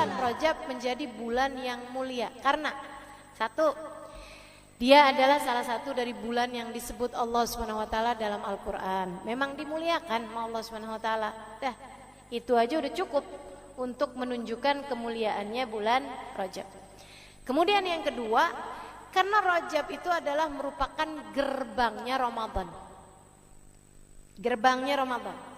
bulan Rajab menjadi bulan yang mulia? Karena satu, dia adalah salah satu dari bulan yang disebut Allah Subhanahu wa taala dalam Al-Qur'an. Memang dimuliakan sama Allah Subhanahu wa taala. Dah, itu aja udah cukup untuk menunjukkan kemuliaannya bulan Rajab. Kemudian yang kedua, karena Rajab itu adalah merupakan gerbangnya Ramadan. Gerbangnya Ramadan.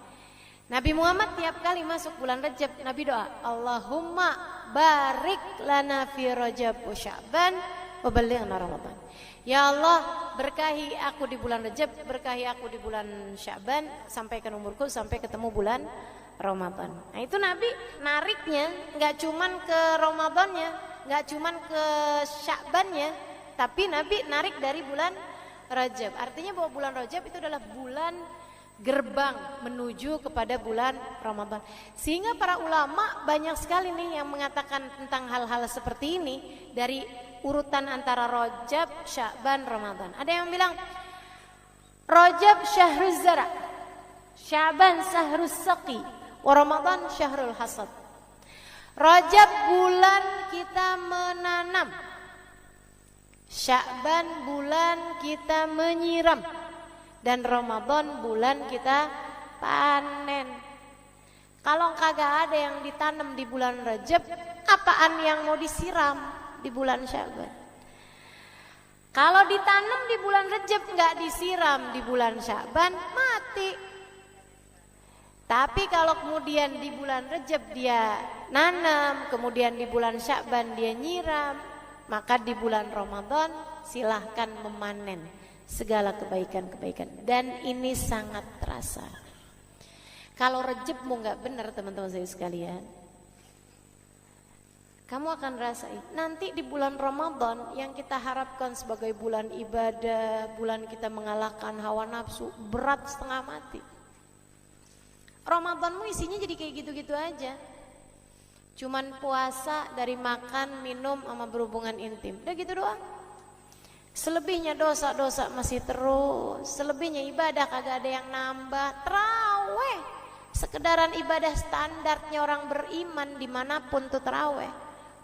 Nabi Muhammad tiap kali masuk bulan Rajab, Nabi doa, Allahumma barik lana fi Rajab wa Sya'ban wa ballighna Ramadan. Ya Allah, berkahi aku di bulan Rajab, berkahi aku di bulan Sya'ban, sampaikan umurku sampai ketemu bulan Ramadan. Nah itu Nabi nariknya nggak cuman ke Ramadannya, nggak cuman ke Sya'bannya, tapi Nabi narik dari bulan Rajab. Artinya bahwa bulan Rajab itu adalah bulan gerbang menuju kepada bulan Ramadan. Sehingga para ulama banyak sekali nih yang mengatakan tentang hal-hal seperti ini dari urutan antara Rajab, Sya'ban, Ramadan. Ada yang bilang Rajab syahruz zara, Sya'ban syahrus saqi, wa Ramadan syahrul hasad. Rajab bulan kita menanam, Sya'ban bulan kita menyiram, dan Ramadan bulan kita panen. Kalau kagak ada yang ditanam di bulan Rajab, apaan yang mau disiram di bulan Sya'ban? Kalau ditanam di bulan Rajab nggak disiram di bulan Sya'ban, mati. Tapi kalau kemudian di bulan Rajab dia nanam, kemudian di bulan Sya'ban dia nyiram, maka di bulan Ramadan silahkan memanen segala kebaikan-kebaikan. Dan ini sangat terasa. Kalau Rajabmu nggak benar teman-teman saya sekalian, kamu akan rasain nanti di bulan Ramadan yang kita harapkan sebagai bulan ibadah, bulan kita mengalahkan hawa nafsu, berat setengah mati. Ramadanmu isinya jadi kayak gitu-gitu aja. Cuman puasa dari makan, minum, sama berhubungan intim. Udah gitu doang. Selebihnya dosa-dosa masih terus. Selebihnya ibadah kagak ada yang nambah. Terawih, sekedaran ibadah standarnya orang beriman dimanapun tuh terawih.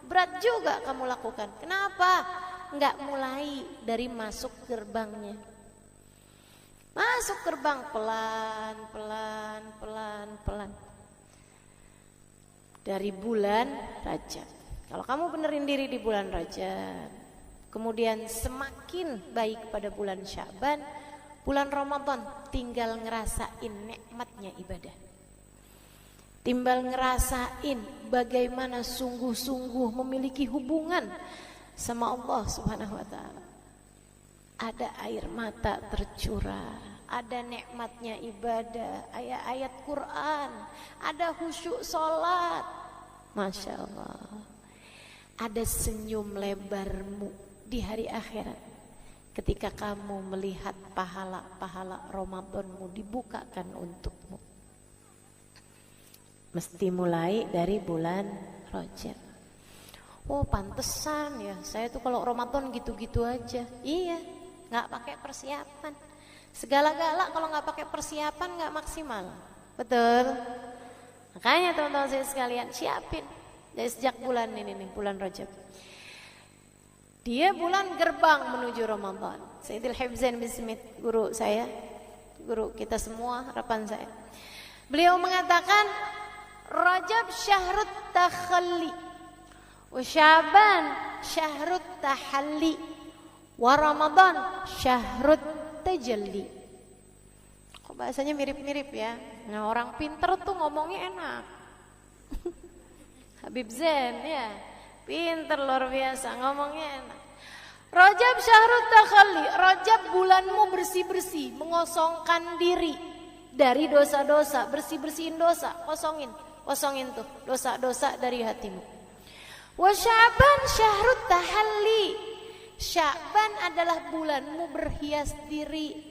Berat juga kamu lakukan. Kenapa? Nggak mulai dari masuk gerbangnya. Masuk gerbang pelan. Dari bulan Rajab. Kalau kamu benerin diri di bulan Rajab, kemudian semakin baik pada bulan Sya'ban, bulan Ramadan tinggal ngerasain nikmatnya ibadah. Tinggal ngerasain bagaimana sungguh-sungguh memiliki hubungan sama Allah Subhanahu wa taala. Ada air mata tercurah, ada nikmatnya ibadah, ayat-ayat Quran, ada khusyuk salat. Masya Allah. Ada senyum lebarmu di hari akhirat ketika kamu melihat pahala-pahala Ramadanmu dibukakan untukmu. Mesti mulai dari bulan Rajab. Oh pantesan ya, saya tuh kalau Ramadan gitu-gitu aja. Iya, nggak pakai persiapan. Segala-gala kalau nggak pakai persiapan nggak maksimal. Betul. Makanya teman-teman saya sekalian siapin dari sejak bulan ini nih, bulan Rajab. Dia bulan gerbang menuju Ramadan. Sayyidil Hibzain bin Smith, guru saya, guru kita semua, harapan saya. Beliau mengatakan Rajab syahrut takhalli, wa Sya'ban syahrut tahalli, wa Ramadan syahrut tajalli. Kok bahasanya mirip-mirip ya? Nah orang pinter tuh ngomongnya enak. Habib Zain ya, pinter luar biasa ngomongnya enak. Rajab syahrut takhalli, Rajab bulanmu bersih-bersih, mengosongkan diri dari dosa-dosa, bersih-bersihin dosa, kosongin tuh dosa-dosa dari hatimu. Wa Sya'ban syahrut tahalli, Sya'ban adalah bulanmu berhias diri.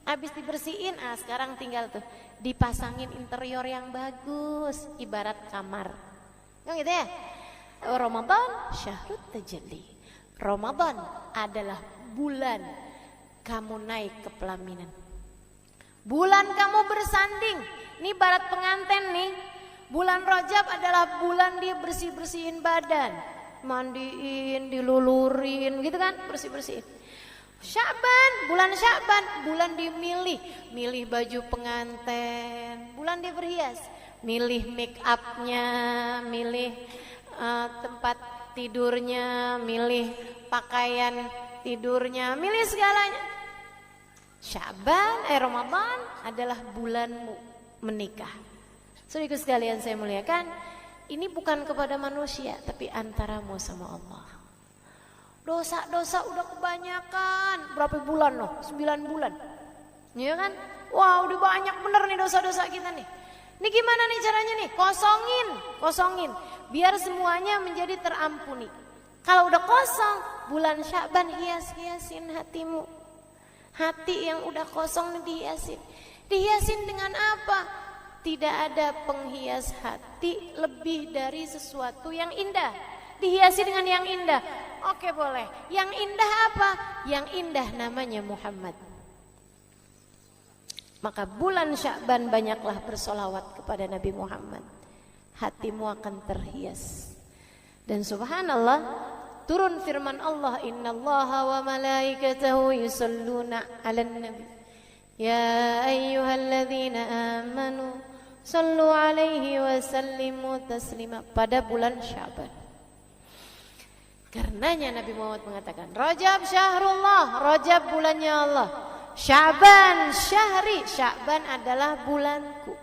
Habis dibersihin, sekarang tinggal tuh dipasangin interior yang bagus, ibarat kamar. Yang gitu ya. Ramadan syahrut tajalli. Ramadan adalah bulan kamu naik ke pelaminan. Bulan kamu bersanding. Ini ibarat pengantin nih. Bulan Rajab adalah bulan dia bersih-bersihin badan, mandiin, dilulurin gitu kan, bersih-bersihin. Sya'ban, bulan Sya'ban, bulan dimilih, milih baju pengantin, bulan dia berhias, milih make upnya, milih tempat tidurnya, milih pakaian tidurnya, milih segalanya. Sya'ban, Ramadan adalah bulanmu menikah. Saudaraku sekalian saya muliakan, ini bukan kepada manusia tapi antaramu sama Allah. Dosa-dosa udah kebanyakan. Berapa bulan loh? 9 bulan. Iya kan? Wah, udah banyak bener nih dosa-dosa kita nih. Ini gimana nih caranya nih? Kosongin. Biar semuanya menjadi terampuni. Kalau udah kosong, bulan Sya'ban hiasin hatimu. Hati yang udah kosong nih dihiasin. Dihiasin dengan apa? Tidak ada penghias hati lebih dari sesuatu yang indah. Dihiasi dengan yang indah. Oke, boleh. Yang indah apa? Yang indah namanya Muhammad. Maka bulan Sya'ban banyaklah bersolawat kepada Nabi Muhammad. Hatimu akan terhias. Dan subhanallah, turun firman Allah, innallaha wa malaikatahu yusalluna 'alan nabi. Ya ayyuhalladzina amanu sallu 'alaihi wa sallimu taslima. Pada bulan Sya'ban. Karenanya Nabi Muhammad mengatakan, Rajab syahrullah, Rajab bulannya Allah. Sya'ban syahri, Sya'ban adalah bulanku.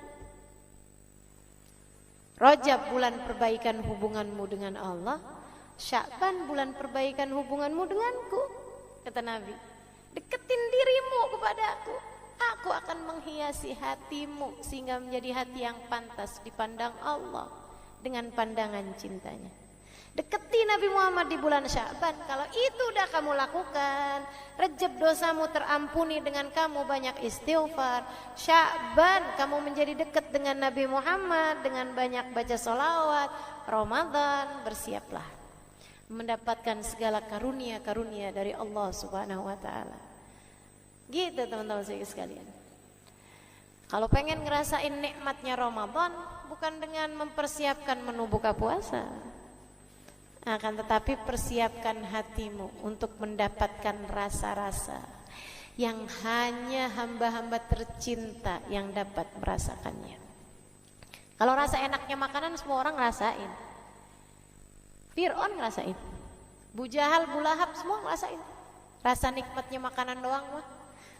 Rajab bulan perbaikan hubunganmu dengan Allah, Sya'ban bulan perbaikan hubunganmu denganku. Kata Nabi, deketin dirimu kepadaku, aku akan menghiasi hatimu sehingga menjadi hati yang pantas dipandang Allah dengan pandangan cintanya. Deketi Nabi Muhammad di bulan Sya'ban. Kalau itu udah kamu lakukan, Rajab dosamu terampuni dengan kamu banyak istighfar. Sya'ban kamu menjadi dekat dengan Nabi Muhammad dengan banyak baca sholawat. Ramadan bersiaplah mendapatkan segala karunia-karunia dari Allah Subhanahu wa taala. Gitu teman-teman saya sekalian. Kalau pengen ngerasain nikmatnya Ramadan, bukan dengan mempersiapkan menu buka puasa, akan tetapi persiapkan hatimu untuk mendapatkan rasa-rasa yang hanya hamba-hamba tercinta yang dapat merasakannya. Kalau rasa enaknya makanan semua orang ngerasain. Fir'aun ngerasain, Bu Jahal, Bu Lahab semua ngerasain. Rasa nikmatnya makanan doang mah.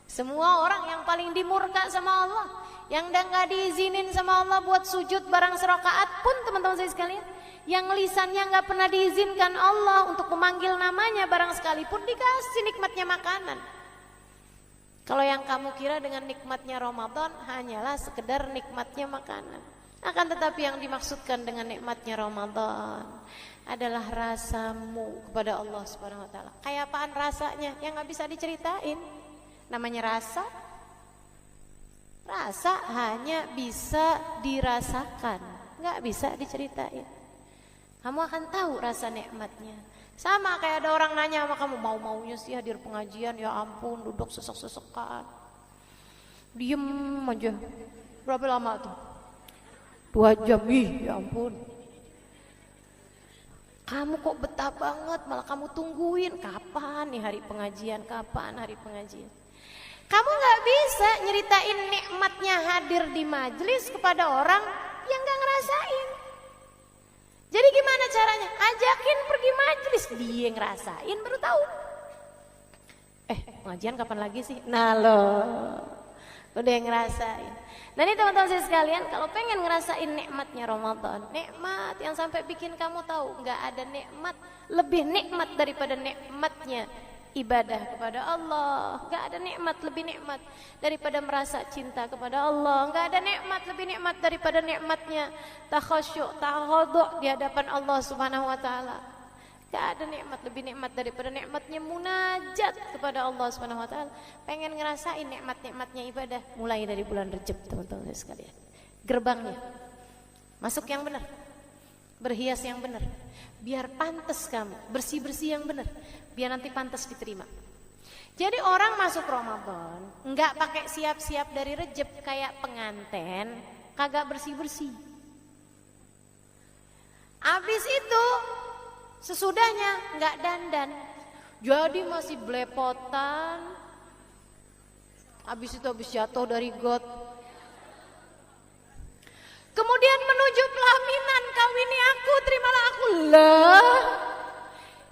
Semua orang yang paling dimurka sama Allah, yang udah gak diizinin sama Allah buat sujud barang serakaat pun teman-teman saya sekalian, yang lisannya gak pernah diizinkan Allah untuk memanggil namanya barang sekalipun, dikasih nikmatnya makanan. Kalau yang kamu kira dengan nikmatnya Ramadan hanyalah sekedar nikmatnya makanan, akan tetapi yang dimaksudkan dengan nikmatnya Ramadan adalah rasamu kepada Allah Subhanahu wa taala. Kayak apaan rasanya yang gak bisa diceritain. Namanya rasa. Rasa hanya bisa dirasakan, gak bisa diceritain. Kamu akan tahu rasa nikmatnya. Sama kayak ada orang nanya sama kamu, mau-maunya sih hadir pengajian, ya ampun duduk sesek-sesekan, diem aja. Berapa lama tuh? 2 jam, ya ampun. Kamu kok betah banget, malah kamu tungguin kapan nih hari pengajian, kapan hari pengajian. Kamu gak bisa nyeritain nikmatnya hadir di majelis kepada orang yang gak ngerasain. Jadi gimana caranya? Ajakin pergi majelis, dia ngerasain baru tahu. Pengajian kapan lagi sih? Nah loh, udah ngerasain. Nah ini teman-teman saya sekalian, kalau pengen ngerasain nikmatnya Ramadan, nikmat yang sampai bikin kamu tahu nggak ada nikmat lebih nikmat daripada nikmatnya ibadah kepada Allah. Nggak ada nikmat lebih nikmat daripada merasa cinta kepada Allah. Nggak ada nikmat lebih nikmat daripada nikmatnya takhasyuk, tawadhu di hadapan Allah Subhanahu wa taala. Nggak ada nikmat lebih nikmat daripada nikmatnya munajat kepada Allah Subhanahu wa taala. Pengen ngerasain nikmat-nikmatnya ibadah, mulai dari bulan Rajab teman-teman sekalian. Gerbangnya masuk yang benar, berhias yang benar, biar pantas kamu, bersih-bersih yang benar, biar nanti pantas diterima. Jadi orang masuk Ramadan nggak pakai siap-siap dari Rajab kayak pengantin, kagak bersih-bersih. Habis itu sesudahnya nggak dandan, jadi masih belepotan. Habis jatuh dari got. Kemudian menuju pelaminan, kawini aku, terimalah aku. Lah,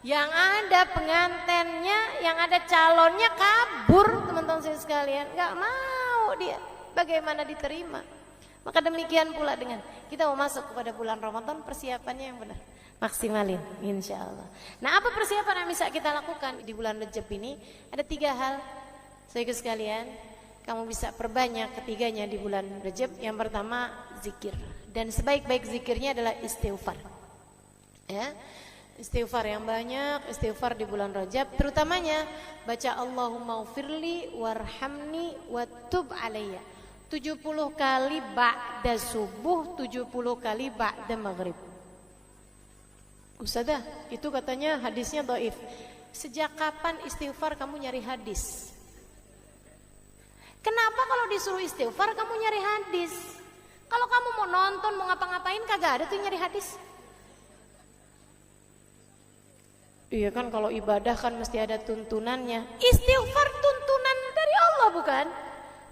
yang ada pengantennya, yang ada calonnya kabur, teman-teman saya sekalian. Nggak mau dia, bagaimana diterima? Maka demikian pula dengan kita mau masuk kepada bulan Ramadan, persiapannya yang benar, maksimalin insya Allah. Nah, apa persiapan yang bisa kita lakukan di bulan Rajab ini? Ada 3 hal, saudara sekalian, kamu bisa perbanyak ketiganya di bulan Rajab. Yang pertama zikir, dan sebaik-baik zikirnya adalah istighfar. Ya, istighfar yang banyak, istighfar di bulan Rajab, terutamanya baca Allahumma ufirli warhamni watub alayya 70 kali ba'da subuh, 70 kali ba'da maghrib. Ustazah, itu katanya hadisnya dhaif. Sejak kapan istighfar kamu nyari hadis? Kenapa kalau disuruh istighfar kamu nyari hadis? Kalau kamu mau nonton, mau ngapa-ngapain, kagak ada tuh nyari hadis. Iya kan, kalau ibadah kan mesti ada tuntunannya. Istighfar tuntunan dari Allah bukan?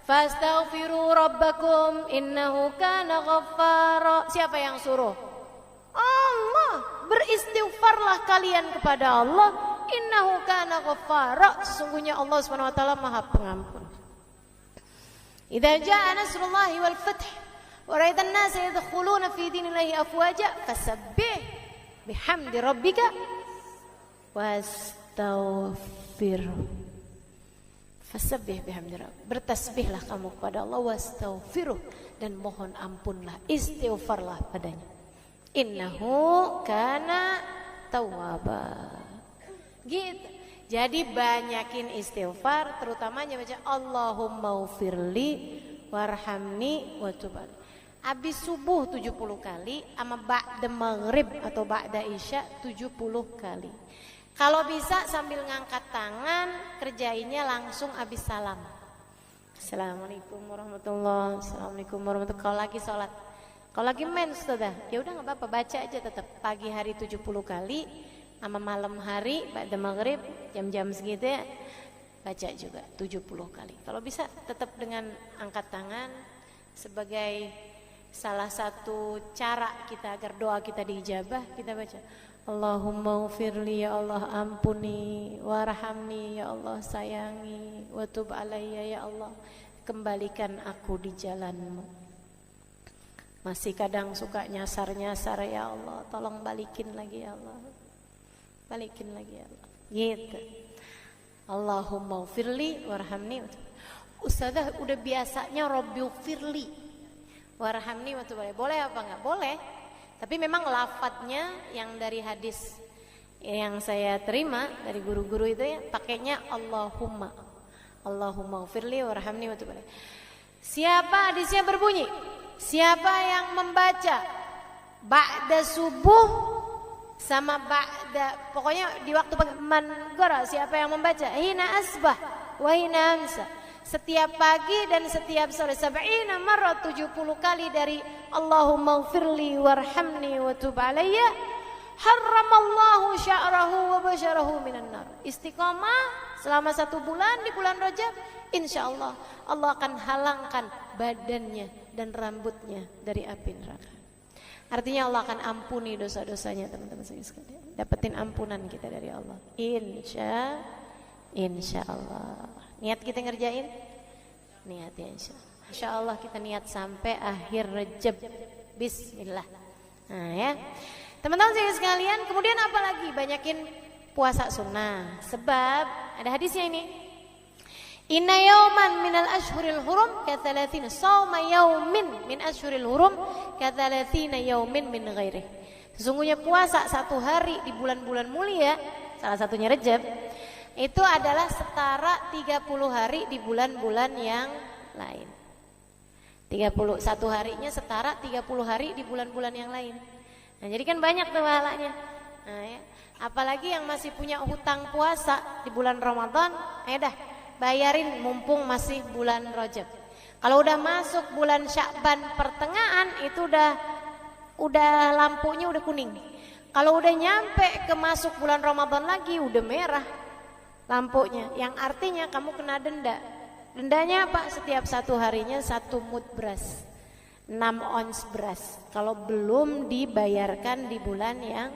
Fastaghfiru rabbakum innahu kana ghaffara. Siapa yang suruh? Allah. Beristighfarlah kalian kepada Allah, innahu kana ghaffara. Sesungguhnya Allah Subhanahu wa taala Maha Pengampun. Idza jaa nasrullahi wal fath wa ra'aitan nasa yadkhuluna fi dinillahi afwaja fasabbih bihamdi rabbika wastaghfirhu. Fasabbih bihamdi rabbika, bertasbihlah kamu kepada Allah, wastaghfiruh, dan mohon ampunlah, istighfarlah padanya. Innahu kana tawwaba. Gitu. Jadi banyakin istighfar, terutamanya baca Allahumma ufirli warhamni watub alayya. Habis subuh 70 kali, sama ba'da maghrib atau ba'da isya 70 kali. Kalau bisa sambil ngangkat tangan, kerjainnya langsung habis salam. Assalamualaikum warahmatullahi wabarakatuh. Assalamualaikum warahmatullahi wabarakatuh. Kalau lagi sholat, kalau lagi main sudah, ya udah nggak apa-apa, baca aja tetap. Pagi hari 70 kali, sama malam hari ba'da maghrib jam-jam segitu ya, baca juga 70 kali. Kalau bisa tetap dengan angkat tangan sebagai salah satu cara kita agar doa kita diijabah, kita baca Allahumma ufirli, ya Allah ampuni, warhamni, ya Allah sayangi, watub alayya, ya Allah kembalikan aku di jalanmu. Masih kadang suka nyasar-nyasar, ya Allah tolong balikin lagi, ya Allah balikin lagi, ya Allah. Gitu. Allahumma ufirli warhamni. Ustazah udah biasanya Rabbi ufirli warhamni watub alayya, boleh apa enggak? Boleh. Tapi memang lafadznya yang dari hadis yang saya terima dari guru-guru itu ya, pakainya Allahumma. Allahumma ufirli warhamni watub alayya. Siapa, hadisnya berbunyi, siapa yang membaca ba'da subuh sama ba'da, pokoknya di waktu man-gora, siapa yang membaca hina asbah wa hina amsa, setiap pagi dan setiap sore, 70 marrat, 70 kali dari Allahumma ufirli warhamni watub alayya, harramallahu sya'rahu wa basyarahu minan nar. Istiqomah selama 1 bulan di bulan Rajab, insyaallah Allah akan halangkan badannya dan rambutnya dari api neraka. Artinya Allah akan ampuni dosa-dosanya, teman-teman sekalian. Dapetin ampunan kita dari Allah, insya Allah. Niat kita ngerjain, niatnya insya Allah kita niat sampai akhir Rajab. Bismillah. Nah ya, teman-teman sekalian. Kemudian apa lagi? Banyakin puasa sunnah. Sebab ada hadisnya ini. Inna yauman minal ashhuril hurum kathalathina sawma yaumin min ashhuril hurum kathalathina yaumin min ghairih. Sesungguhnya puasa 1 hari di bulan-bulan mulia, salah satunya Rajab, itu adalah setara 30 hari di bulan-bulan yang lain. 31 harinya setara 30 hari di bulan-bulan yang lain. Nah, jadi kan banyak tuh pahalanya. Nah, ya. Apalagi yang masih punya hutang puasa di bulan Ramadan, dah bayarin mumpung masih bulan Rajab. Kalau udah masuk bulan Sya'ban pertengahan, itu udah lampunya udah kuning. Kalau udah nyampe ke masuk bulan Ramadan lagi udah merah lampunya, yang artinya kamu kena denda. Dendanya apa? Setiap 1 harinya 1 mud beras, 6 ons beras, kalau belum dibayarkan di bulan yang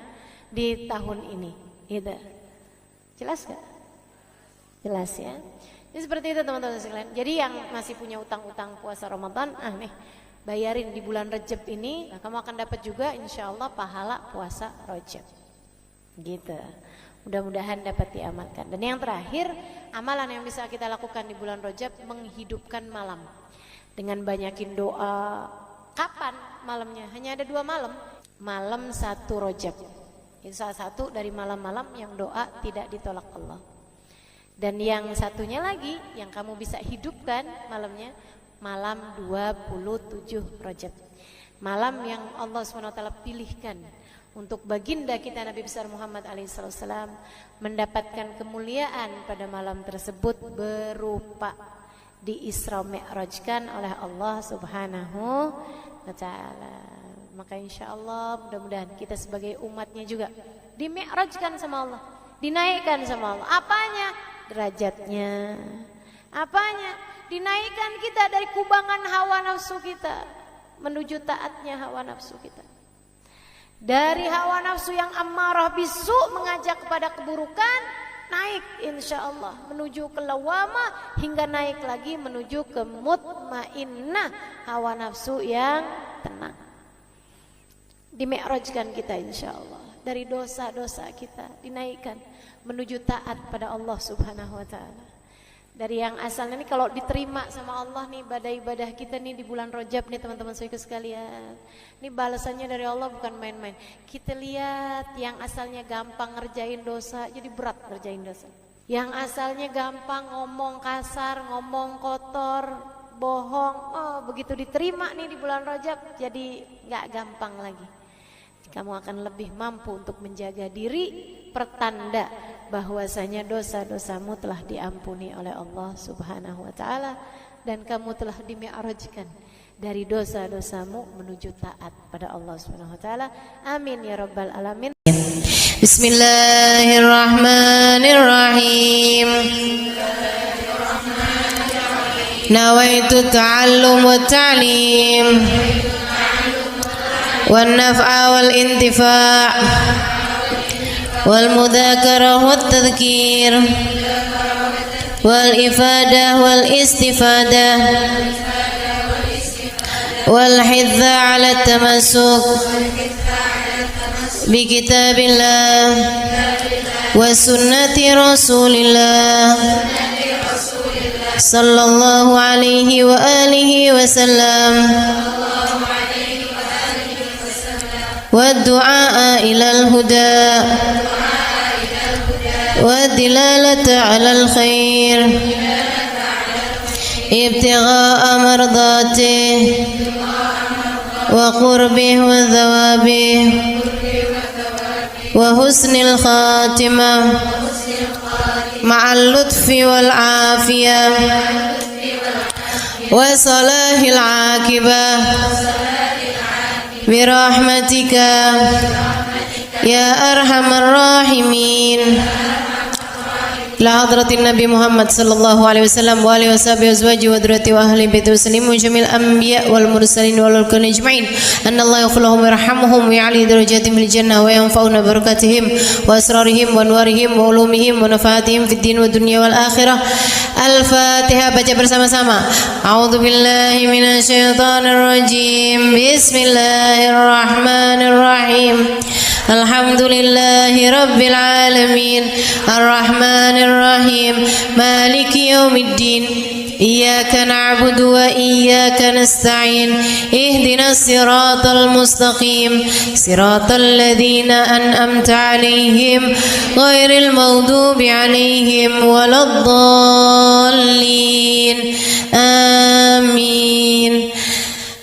di tahun ini gitu. Jelas gak? Jelas ya. Jadi seperti itu teman-teman sekalian. Jadi yang masih punya utang-utang puasa Ramadan, nih bayarin di bulan Rajab ini, kamu akan dapat juga insya Allah pahala puasa Rajab. Gitu. Mudah-mudahan dapat diamalkan. Dan yang terakhir, amalan yang bisa kita lakukan di bulan Rajab, menghidupkan malam dengan banyakin doa. Kapan malamnya? Hanya ada 2 malam. Malam 1 Rajab. Itu salah satu dari malam-malam yang doa tidak ditolak Allah. Dan yang satunya lagi yang kamu bisa hidupkan malamnya, malam 27 Rajab. Malam yang Allah SWT pilihkan untuk baginda kita Nabi besar Muhammad alaihissalam mendapatkan kemuliaan pada malam tersebut berupa di Isra Mi'rajkan oleh Allah Subhanahu wa ta'ala. Maka insya Allah mudah-mudahan kita sebagai umatnya juga di Mi'rajkan sama Allah, dinaikkan sama Allah. Apanya? Derajatnya. Apanya? Dinaikkan kita dari kubangan hawa nafsu kita menuju taatnya hawa nafsu kita. Dari hawa nafsu yang ammarah bisu mengajak kepada keburukan, naik insya Allah menuju ke lawamah, hingga naik lagi menuju ke mutmainnah, hawa nafsu yang tenang. Dimi'rajkan kita insya Allah. Dari dosa-dosa kita dinaikkan menuju taat pada Allah Subhanahu wa ta'ala. Dari yang asalnya nih kalau diterima sama Allah nih ibadah-ibadah kita nih di bulan Rajab nih teman-teman saudara sekalian. Ini balasannya dari Allah bukan main-main. Kita lihat yang asalnya gampang ngerjain dosa jadi berat ngerjain dosa. Yang asalnya gampang ngomong kasar, ngomong kotor, bohong, begitu diterima nih di bulan Rajab jadi gak gampang lagi. Kamu akan lebih mampu untuk menjaga diri, pertanda bahwasanya dosa-dosamu telah diampuni oleh Allah Subhanahu wa ta'ala, dan kamu telah dimi'rajkan dari dosa-dosamu menuju taat pada Allah Subhanahu wa ta'ala. Amin ya rabbal alamin. Bismillahirrahmanirrahim. Nawaitu ta'allum wa ta'lim والنفع والانتفاع والمذاكرة والتذكير والإفادة والاستفادة والحث على التمسك بكتاب الله وسنة رسول الله صلى الله عليه وآله وسلم والدعاء إلى الهدى والدلالة على الخير ابتغاء مرضاته وقربه وثوابه وحسن الخاتمة مع اللطف والعافية وصلاح العاقبة برحمتك يا أرحم الراحمين. لحضرة النبي محمد صلى الله عليه وسلم وآله وصحبه وأزواجه وذريته وأهل بيته وسلم وجميع الأنبياء والمرسلين والملائكة أجمعين أن الله يغفر لهم ويرحمهم ويعلي درجاتهم في الجنة وينفعنا ببركاتهم وأسرارهم وأنوارهم وعلومهم ونفعاتهم في الدين والدنيا والآخرة. الفاتحة. Baca bersama-sama. A'udzu billahi minasyaitonir rajim. Bismillahirrahmanirrahim. Alhamdulillahi rabbil alamin. Arrahmanir rahim. Maliki yaumiddin. Iyyaka na'budu wa iyyaka nasta'in. Ihdinas siratal mustaqim. Siratal ladzina an'amta 'alaihim ghairil maghdubi 'alaihim waladdallin. Amin.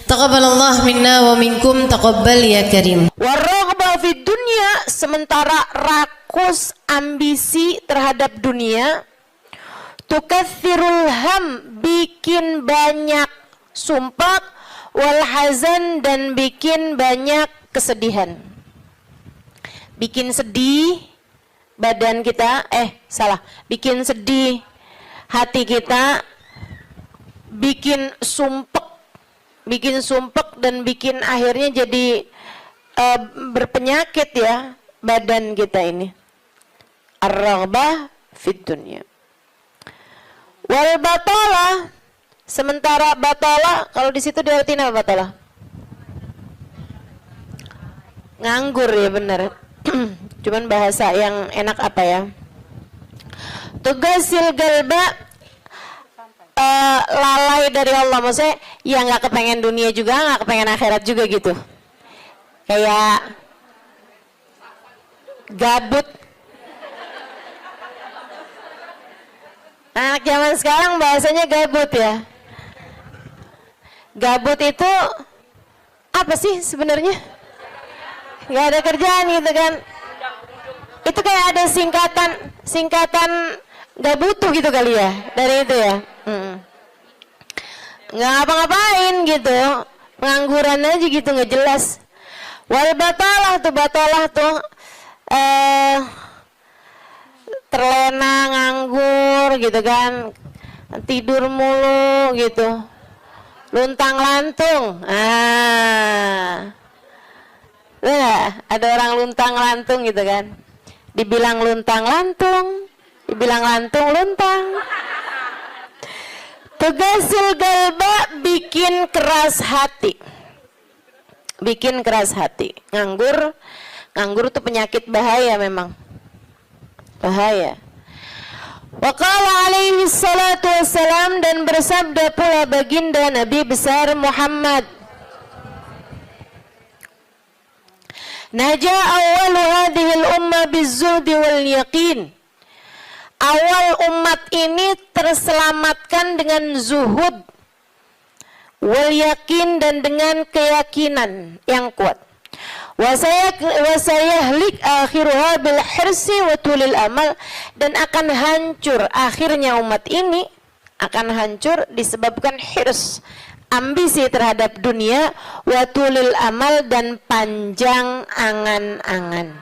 Taqabbalallah minna wa minkum, taqabbal ya karim. Warraghbah fid dunya, sementara rakus ambisi terhadap dunia, tukatsirul ham, bikin banyak sumpah, wal hazan, dan bikin banyak kesedihan. bikin sedih badan kita, bikin sedih hati kita, bikin sumpek dan bikin akhirnya jadi berpenyakit ya badan kita ini. Ar-raghbah fid dunya. Wal batalah, sementara batalah kalau di situ diartikan apa batalah? Nganggur ya benar. Cuman bahasa yang enak apa ya? Tugasil galba, lalai dari Allah, maksudnya ya nggak kepengen dunia juga, nggak kepengen akhirat juga gitu. Kayak gabut. Anak zaman sekarang bahasanya gabut ya. Gabut itu apa sih sebenarnya? Nggak ada kerjaan gitu kan? Itu kayak ada singkatan nggak butuh gitu kali ya dari itu ya. Nggak ngapa-ngapain gitu, pengangguran aja gitu nggak jelas. Wal batalah tuh terlena, nganggur gitu kan, tidur mulu gitu, luntang lantung. Ada orang luntang lantung gitu kan, dibilang luntang lantung, dibilang lantung luntang. Tugasil galba, bikin keras hati, bikin keras hati. Nganggur itu penyakit bahaya memang. Bahaya. Wa qala alaihi salatu wassalam, dan bersabda pula baginda Nabi besar Muhammad, naja awwalu hadhihi al-umma bizuhdi wal yaqin. Awal umat ini terselamatkan dengan zuhud wal yakin, dan dengan keyakinan yang kuat. Wasayahlik akhiruha bil hirsi wa tulil amal, dan akan hancur akhirnya umat ini, akan hancur disebabkan hirs, ambisi terhadap dunia, wa tulil amal, dan panjang angan-angan.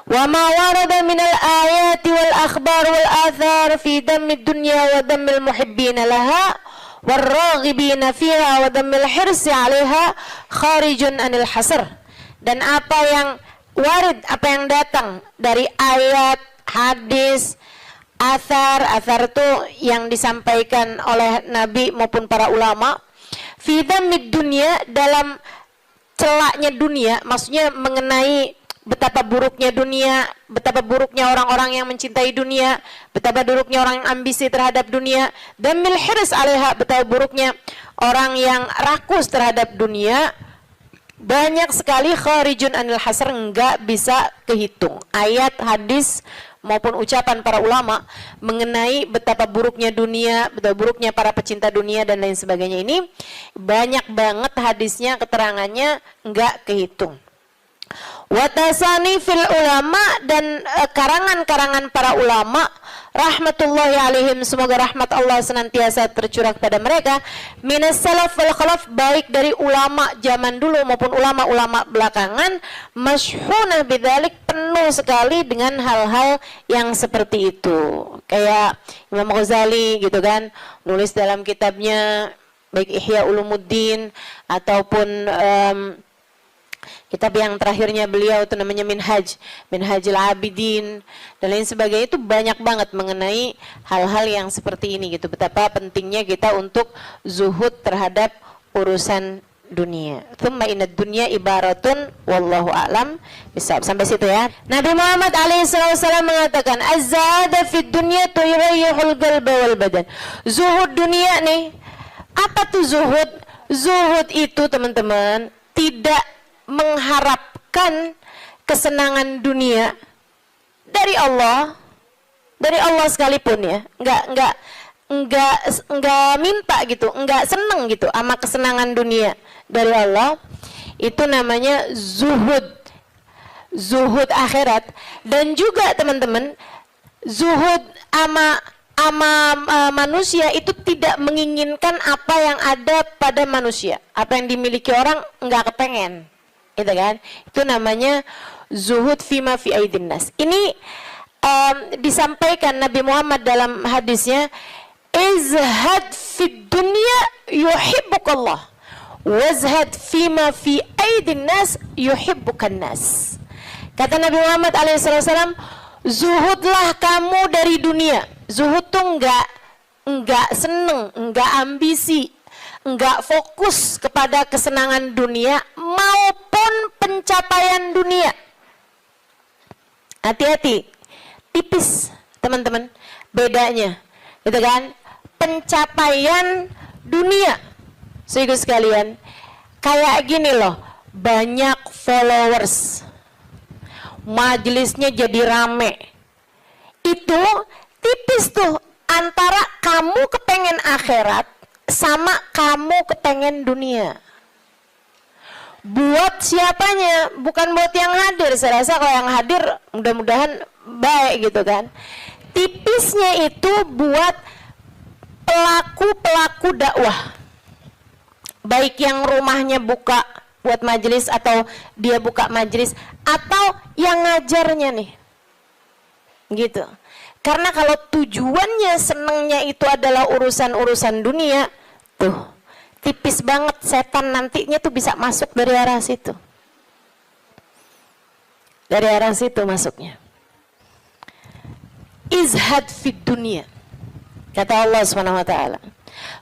Wa ma warada minal ayati wal akhbar wal athar fi dammid dunya wa dammil muhibbina laha warraghibina fiha wa dammil hirsi 'alaiha kharijun anil hasr. Dan apa yang warid, apa yang datang dari ayat, hadis, athar itu yang disampaikan oleh Nabi maupun para ulama, fi dhammid dunya, dalam celaknya dunia, maksudnya mengenai betapa buruknya dunia, betapa buruknya orang-orang yang mencintai dunia, betapa buruknya orang yang ambisi terhadap dunia, dan mil hirs 'alaiha, betapa buruknya orang yang rakus terhadap dunia. Banyak sekali kharijun anil hasr, enggak bisa kehitung. Ayat, hadis maupun ucapan para ulama mengenai betapa buruknya dunia, betapa buruknya para pecinta dunia dan lain sebagainya ini banyak banget hadisnya, keterangannya enggak kehitung. Watasani fil ulama, dan karangan-karangan para ulama rahmatullahi alaihim, semoga rahmat Allah senantiasa tercurah kepada mereka, minas salaf wal khalaf, baik dari ulama zaman dulu maupun ulama-ulama belakangan, masyhunah bidzalik, penuh sekali dengan hal-hal yang seperti itu. Kayak Imam Ghazali gitu kan, nulis dalam kitabnya baik Ihya Ulumuddin ataupun kitab yang terakhirnya beliau itu namanya Minhajul Abidin dan lain sebagainya, itu banyak banget mengenai hal-hal yang seperti ini gitu. Betapa pentingnya kita untuk zuhud terhadap urusan dunia. Tsumma inad dunya ibaratun wallahu a'lam bisawab. Sampai situ ya. Nabi Muhammad alaihissalam mengatakan, az-zahada fid dunya tuyrayyihul qalba wal badan. Zuhud dunia nih. Apa tuh zuhud? Zuhud itu teman-teman tidak mengharapkan kesenangan dunia dari Allah sekalipun ya, enggak minta gitu, enggak seneng gitu sama kesenangan dunia dari Allah. Itu namanya zuhud akhirat. Dan juga teman-teman, zuhud ama manusia itu tidak menginginkan apa yang ada pada manusia, apa yang dimiliki orang enggak kepengen. Itu kan, itu namanya zuhud fima fi aidin nas. Ini disampaikan Nabi Muhammad dalam hadisnya, izhad fid dunya yuhibbukallah, wazhad fima fi aidin nas yuhibbukan nas. Kata Nabi Muhammad alaihissalam, zuhudlah kamu dari dunia. Zuhud tuh enggak seneng, enggak ambisi, enggak fokus kepada kesenangan dunia maupun pencapaian dunia. Hati-hati, tipis teman-teman bedanya, gitu kan? Pencapaian dunia, saudara sekalian, kayak gini loh, banyak followers, majelisnya jadi rame, itu tipis tuh antara kamu kepengen akhirat sama kamu kepengen dunia. Buat siapanya? Bukan buat yang hadir. Saya rasa kalau yang hadir mudah-mudahan baik gitu kan. Tipisnya itu buat pelaku-pelaku dakwah, baik yang rumahnya buka buat majelis atau dia buka majelis, atau yang ngajarnya nih gitu. Karena kalau tujuannya senengnya itu adalah urusan-urusan dunia, tuh tipis banget, setan nantinya tuh bisa masuk dari arah situ. Dari arah situ masuknya. Izhad fid dunia, kata Allah Subhanahu wa taala.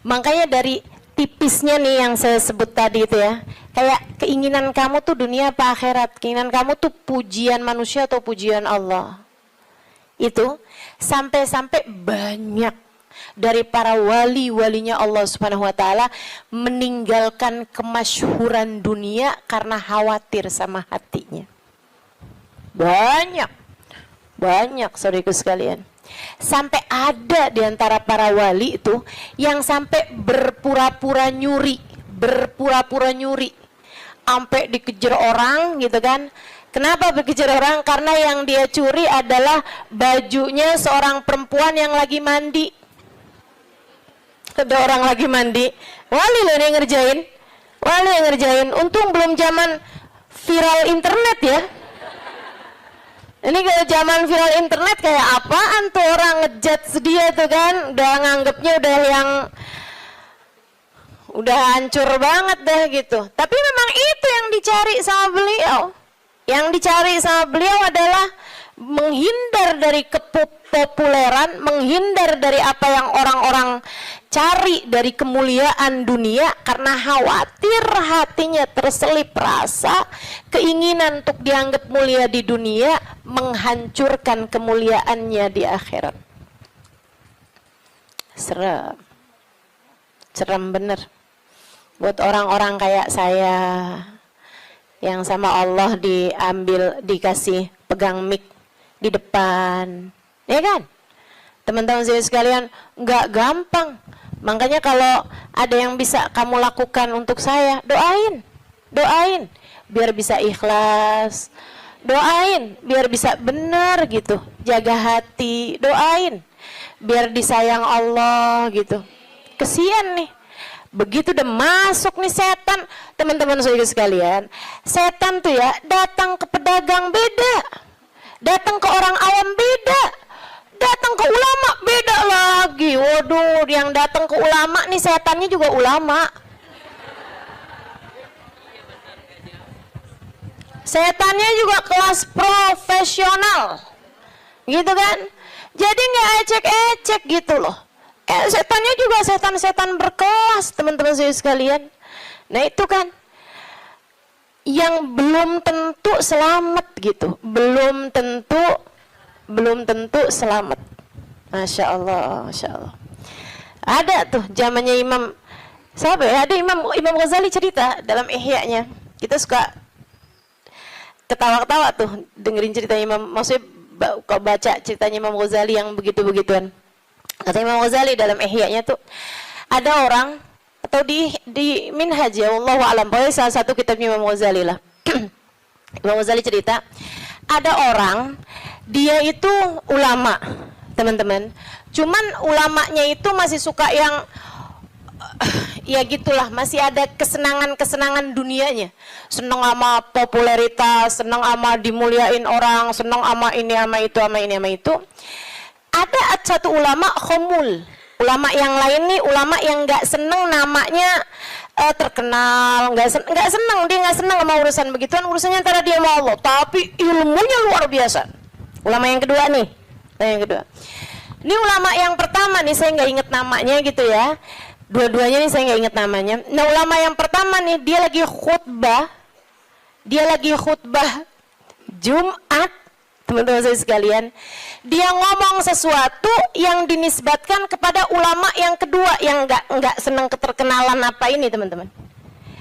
Makanya dari tipisnya nih yang saya sebut tadi itu ya, kayak keinginan kamu tuh dunia apa akhirat, keinginan kamu tuh pujian manusia atau pujian Allah. Itu sampai-sampai banyak dari para wali-walinya Allah Subhanahu wa taala meninggalkan kemasyhuran dunia karena khawatir sama hatinya. Banyak saudaraku sekalian. Sampai ada di antara para wali itu yang sampai berpura-pura nyuri, sampai dikejar orang gitu kan. Kenapa dikejar orang? Karena yang dia curi adalah bajunya seorang perempuan yang lagi mandi. Ada orang lagi mandi, wali loh yang ngerjain, untung belum zaman viral internet ya. Ini kalau zaman viral internet kayak apaan tuh, orang ngejat dia tuh kan, udah nganggepnya udah hancur banget dah gitu. Tapi memang itu yang dicari sama beliau. Yang dicari sama beliau adalah menghindar dari kepopuleran, menghindar dari apa yang orang-orang cari dari kemuliaan dunia, karena khawatir hatinya terselip rasa keinginan untuk dianggap mulia di dunia, menghancurkan kemuliaannya di akhirat. Serem bener buat orang-orang kayak saya yang sama Allah dikasih pegang mic di depan, ya kan? Teman-teman saya sekalian, nggak gampang. Makanya kalau ada yang bisa kamu lakukan untuk saya, doain, biar bisa ikhlas, doain, biar bisa benar gitu, jaga hati, doain, biar disayang Allah gitu. Kesian nih, begitu udah masuk nih setan, teman-teman saya sekalian, setan tuh ya datang ke pedagang beda, datang ke orang awam beda, datang ke ulama beda lagi. Waduh, yang datang ke ulama nih setannya juga ulama. Setannya juga kelas profesional, gitu kan? Jadi nggak ecek-ecek gitu loh. Setannya juga setan-setan berkelas, teman-teman saya sekalian. Nah itu kan yang belum tentu selamat gitu, belum tentu selamat. Masya Allah. Ada tuh zamannya Imam siapa ya? Ada Imam Ghazali cerita dalam Ihya-nya. Kita suka ketawa-ketawa tuh dengerin cerita Imam, maksudnya kalau baca ceritanya Imam Ghazali yang begitu-begituan. Kata Imam Ghazali dalam Ihya-nya tuh, ada orang atau di Minhaj ya, wallahu a'lam, pokoknya salah satu kitabnya Imam Ghazali lah. Imam Ghazali cerita, ada orang dia itu ulama, teman-teman. Cuman ulamanya itu masih suka ya gitulah, masih ada kesenangan-kesenangan dunianya. Senang sama popularitas, senang sama dimuliain orang, senang sama ini sama itu sama ini sama itu. Ada satu ulama khomul, ulama yang lain nih, ulama yang nggak seneng namanya terkenal, nggak seneng, dia nggak seneng sama urusan begituan, urusannya antara dia sama Allah, tapi ilmunya luar biasa. Ulama yang kedua nih, yang kedua. Ini ulama yang pertama nih, saya nggak inget namanya gitu ya. Dua-duanya nih saya nggak inget namanya. Nah, ulama yang pertama nih, dia lagi khutbah Jumat, teman-teman saya sekalian. Dia ngomong sesuatu yang dinisbatkan kepada ulama yang kedua yang nggak senang keterkenalan apa ini, teman-teman.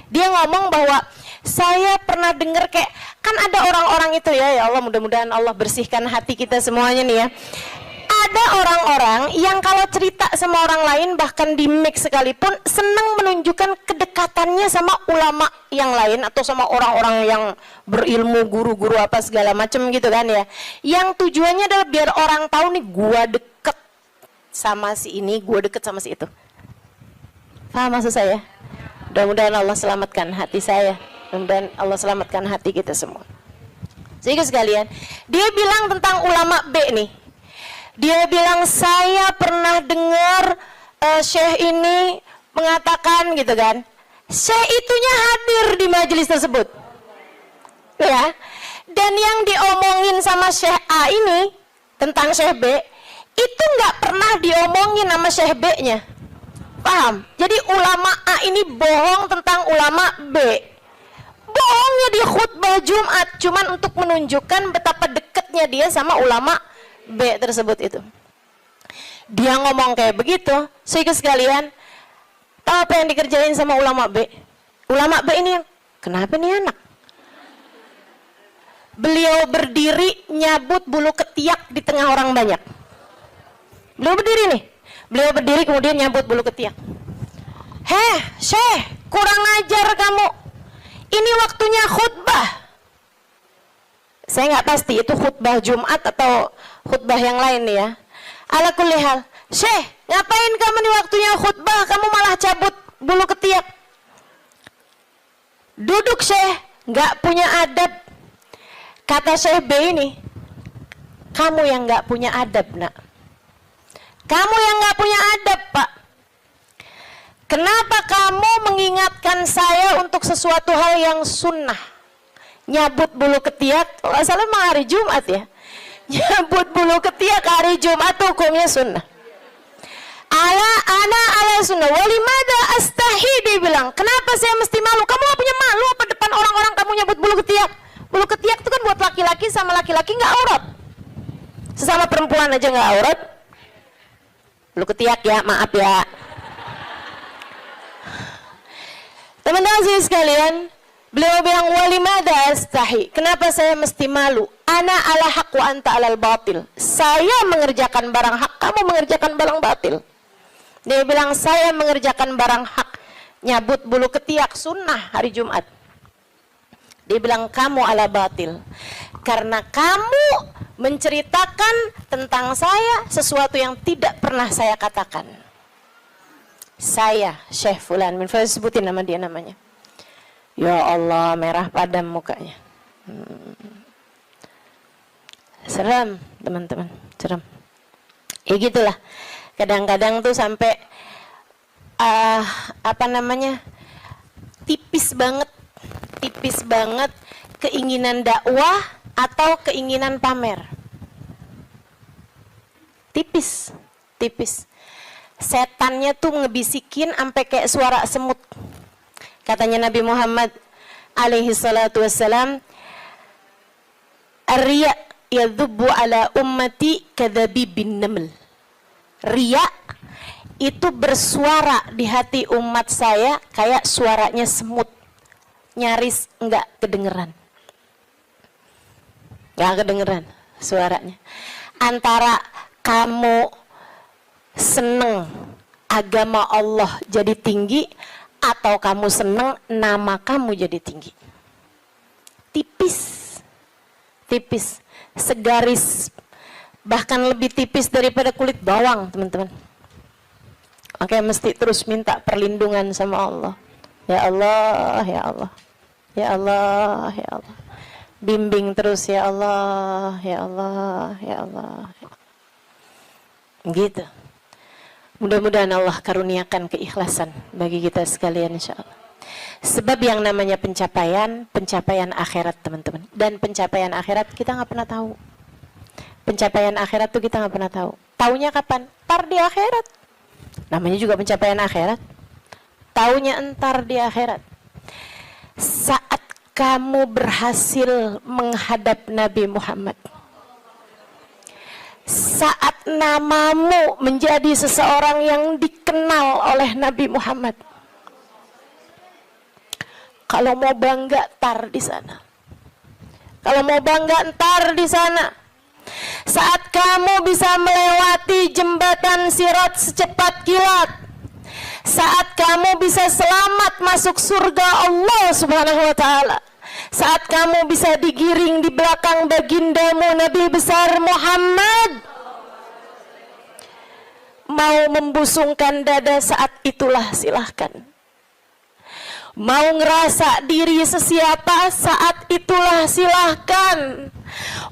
Dia ngomong bahwa saya pernah dengar kayak, kan ada orang-orang itu ya Allah, mudah-mudahan Allah bersihkan hati kita semuanya nih ya. Ada orang-orang yang kalau cerita sama orang lain, bahkan di mic sekalipun, senang menunjukkan kedekatannya sama ulama yang lain atau sama orang-orang yang berilmu, guru-guru apa segala macam gitu kan ya. Yang tujuannya adalah biar orang tahu nih, gua deket sama si ini, gua deket sama si itu. Paham maksud saya? Mudah-mudahan Allah selamatkan hati saya. Mudah-mudahan Allah selamatkan hati kita semua. Sehingga sekalian, dia bilang tentang ulama B nih. Dia bilang, saya pernah dengar syekh ini mengatakan gitu kan. Syekh itunya hadir di majelis tersebut. Ya. Dan yang diomongin sama syekh A ini tentang syekh B, itu nggak pernah diomongin sama syekh B-nya. Paham? Jadi ulama A ini bohong tentang ulama B. Bohongnya di khutbah Jumat cuman untuk menunjukkan betapa dekatnya dia sama ulama B tersebut itu. Dia ngomong kayak begitu, sehingga sekalian, tahu apa yang dikerjain sama ulama B? Ulama B ini, kenapa nih anak? Beliau berdiri nyabut bulu ketiak di tengah orang banyak. Beliau berdiri nih, beliau berdiri kemudian nyabut bulu ketiak. Heh, Syekh, kurang ajar kamu. Ini waktunya khutbah. Saya nggak pasti itu khutbah Jumat atau khutbah yang lain nih ya. Ala kulli hal, Syekh, ngapain kamu di waktunya khutbah, kamu malah cabut bulu ketiak? Duduk Syekh, nggak punya adab. Kata Syekh B ini, kamu yang nggak punya adab nak. Kamu yang nggak punya adab Pak. Kenapa kamu mengingatkan saya untuk sesuatu hal yang sunnah? Nyabut bulu ketiak, kalau salah memang hari Jumat ya. Nyabut bulu ketiak hari Jumat hukumnya sunnah. Ala sunnah. Walimada astahi, dia bilang. Kenapa saya mesti malu? Kamu gak punya malu apa depan orang-orang kamu nyabut bulu ketiak? Bulu ketiak itu kan buat laki-laki, sama laki-laki nggak aurat. Sesama perempuan aja nggak aurat. Bulu ketiak ya, maaf ya. Teman-teman sekalian, beliau bilang walimada astahi. Kenapa saya mesti malu? Ana ala haq wa anta alal batil. Saya mengerjakan barang hak, kamu mengerjakan barang batil. Dia bilang saya mengerjakan barang hak, nyabut bulu ketiak sunnah hari Jumat. Dia bilang kamu ala batil. Karena kamu menceritakan tentang saya sesuatu yang tidak pernah saya katakan. Saya Syekh Fulan min Fulan, sebutin nama dia namanya. Ya Allah, merah padam mukanya. Seram teman-teman, seram. Ya gitulah. Kadang-kadang tuh sampai tipis banget keinginan dakwah atau keinginan pamer. Tipis. Setannya tuh ngebisikin sampai kayak suara semut. Katanya Nabi Muhammad alaihi salatu wassalam, ar-riya yadhubbu ala ummati kadhabibin naml. Riya itu bersuara di hati umat saya kayak suaranya semut. Nyaris enggak kedengeran. Enggak kedengeran suaranya. Antara kamu seneng agama Allah jadi tinggi atau kamu seneng nama kamu jadi tinggi. Tipis, segaris, bahkan lebih tipis daripada kulit bawang, teman-teman. Makanya mesti terus minta perlindungan sama Allah. Ya Allah, ya Allah. Ya Allah, ya Allah. Bimbing terus ya Allah, ya Allah, ya Allah. Gitu. Mudah-mudahan Allah karuniakan keikhlasan bagi kita sekalian insyaallah. Sebab yang namanya pencapaian akhirat teman-teman. Dan pencapaian akhirat kita nggak pernah tahu. Pencapaian akhirat tuh kita nggak pernah tahu. Taunya kapan? Ntar di akhirat. Namanya juga pencapaian akhirat. Taunya entar di akhirat. Saat kamu berhasil menghadap Nabi Muhammad. Saat namamu menjadi seseorang yang dikenal oleh Nabi Muhammad. Kalau mau bangga, tar di sana. Kalau mau bangga, ntar di sana. Saat kamu bisa melewati jembatan Sirat secepat kilat. Saat kamu bisa selamat masuk surga Allah Subhanahu wa ta'ala. Saat kamu bisa digiring di belakang bagindamu Nabi besar Muhammad. Mau membusungkan dada saat itulah silahkan. Mau ngerasa diri sesiapa saat itulah silahkan.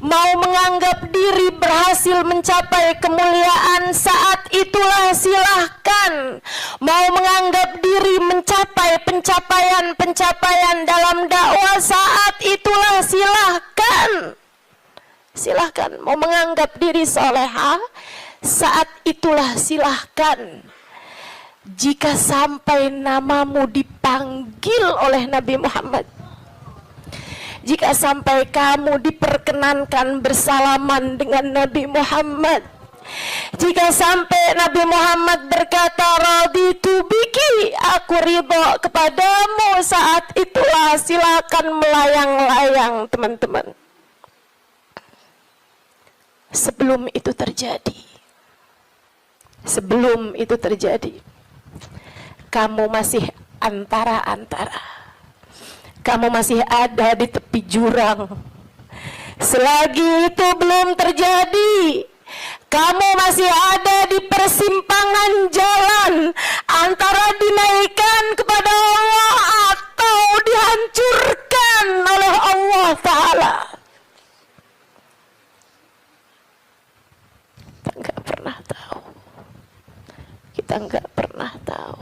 Mau menganggap diri berhasil mencapai kemuliaan saat itulah silahkan. Mau menganggap diri mencapai pencapaian dalam dakwah saat itulah silahkan. Silahkan. Mau menganggap diri solehah saat itulah silahkan. Jika sampai namamu dipanggil oleh Nabi Muhammad, jika sampai kamu diperkenankan bersalaman dengan Nabi Muhammad, jika sampai Nabi Muhammad berkata raditu biki, aku ridho kepadamu, saat itulah silakan melayang-layang teman-teman. Sebelum itu terjadi, kamu masih antara-antara. Kamu masih ada di tepi jurang. Selagi itu belum terjadi, kamu masih ada di persimpangan jalan antara dinaikkan kepada Allah atau dihancurkan oleh Allah Ta'ala. Kita nggak pernah tahu. Kita nggak pernah tahu.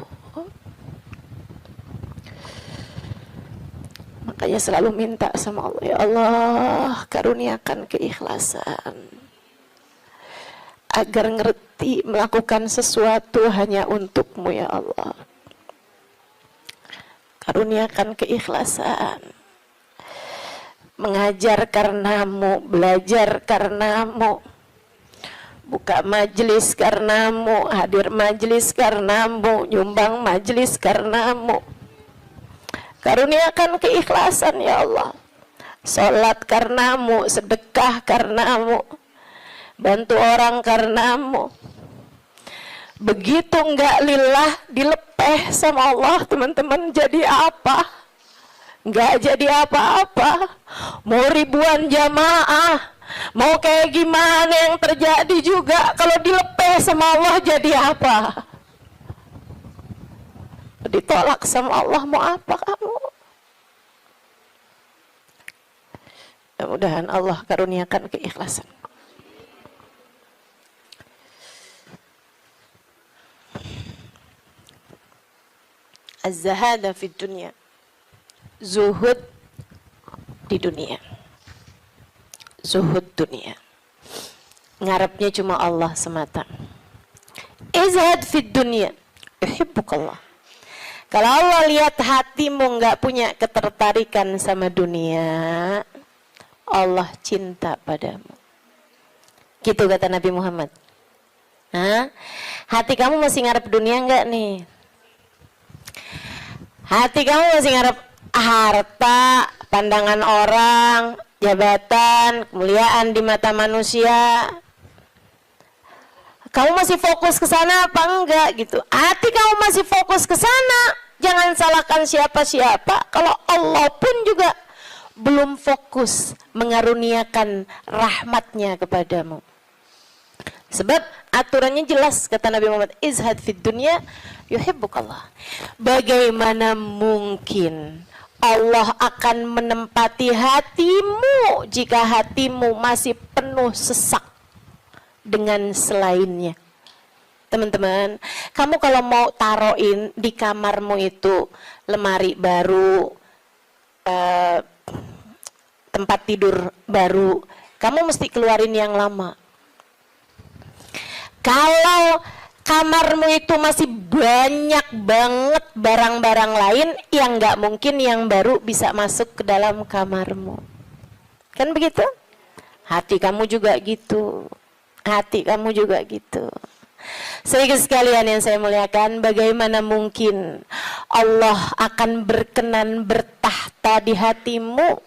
Makanya selalu minta sama Allah, ya Allah karuniakan keikhlasan agar ngerti melakukan sesuatu hanya untukmu ya Allah. Karuniakan keikhlasan, mengajar karenamu, belajar karenamu, buka majelis karenamu, hadir majelis karenamu, nyumbang majelis karenamu. Karuniakan keikhlasan ya Allah. Salat karenamu, sedekah karenamu, bantu orang karenamu. Begitu enggak lillah, dilepeh sama Allah teman-teman, jadi apa? Enggak jadi apa-apa. Mau ribuan jamaah, mau kayak gimana yang terjadi juga, kalau dilepeh sama Allah jadi apa? Ditolak sama Allah, mau apa kamu? Mudah-mudahan Allah karuniakan keikhlasan. Az-zahada fi dunya, zuhud di dunia, zuhud dunia, ngarepnya cuma Allah semata. Izhad fi dunya, yuhibbukallah. Kalau Allah lihat hatimu nggak punya ketertarikan sama dunia, Allah cinta padamu. Gitu kata Nabi Muhammad. Hah? Hati kamu masih ngarep dunia nggak nih? Hati kamu masih ngarep harta, pandangan orang, jabatan, kemuliaan di mata manusia? Kamu masih fokus ke sana apa enggak gitu? Hati kamu masih fokus ke sana, jangan salahkan siapa-siapa. Kalau Allah pun juga belum fokus mengaruniakan rahmatnya kepadamu. Sebab aturannya jelas, kata Nabi Muhammad, izhad fid dunya yuhibbukallah. Bagaimana mungkin Allah akan menempati hatimu jika hatimu masih penuh sesak dengan selainnya? Teman-teman, kamu kalau mau taruhin di kamarmu itu lemari baru, tempat tidur baru, kamu mesti keluarin yang lama. Kalau kamarmu itu masih banyak banget barang-barang lain, yang nggak mungkin yang baru bisa masuk ke dalam kamarmu. Kan begitu? Hati kamu juga gitu. Hati kamu juga gitu. Saudara sekalian yang saya muliakan, bagaimana mungkin Allah akan berkenan bertahta di hatimu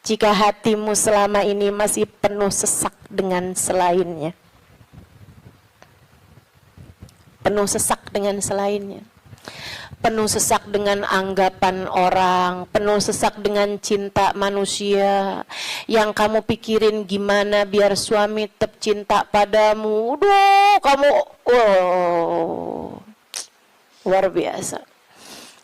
jika hatimu selama ini masih penuh sesak dengan selainnya? Penuh sesak dengan selainnya, penuh sesak dengan anggapan orang, penuh sesak dengan cinta manusia, yang kamu pikirin gimana biar suami tetap cinta padamu. Kamu luar biasa.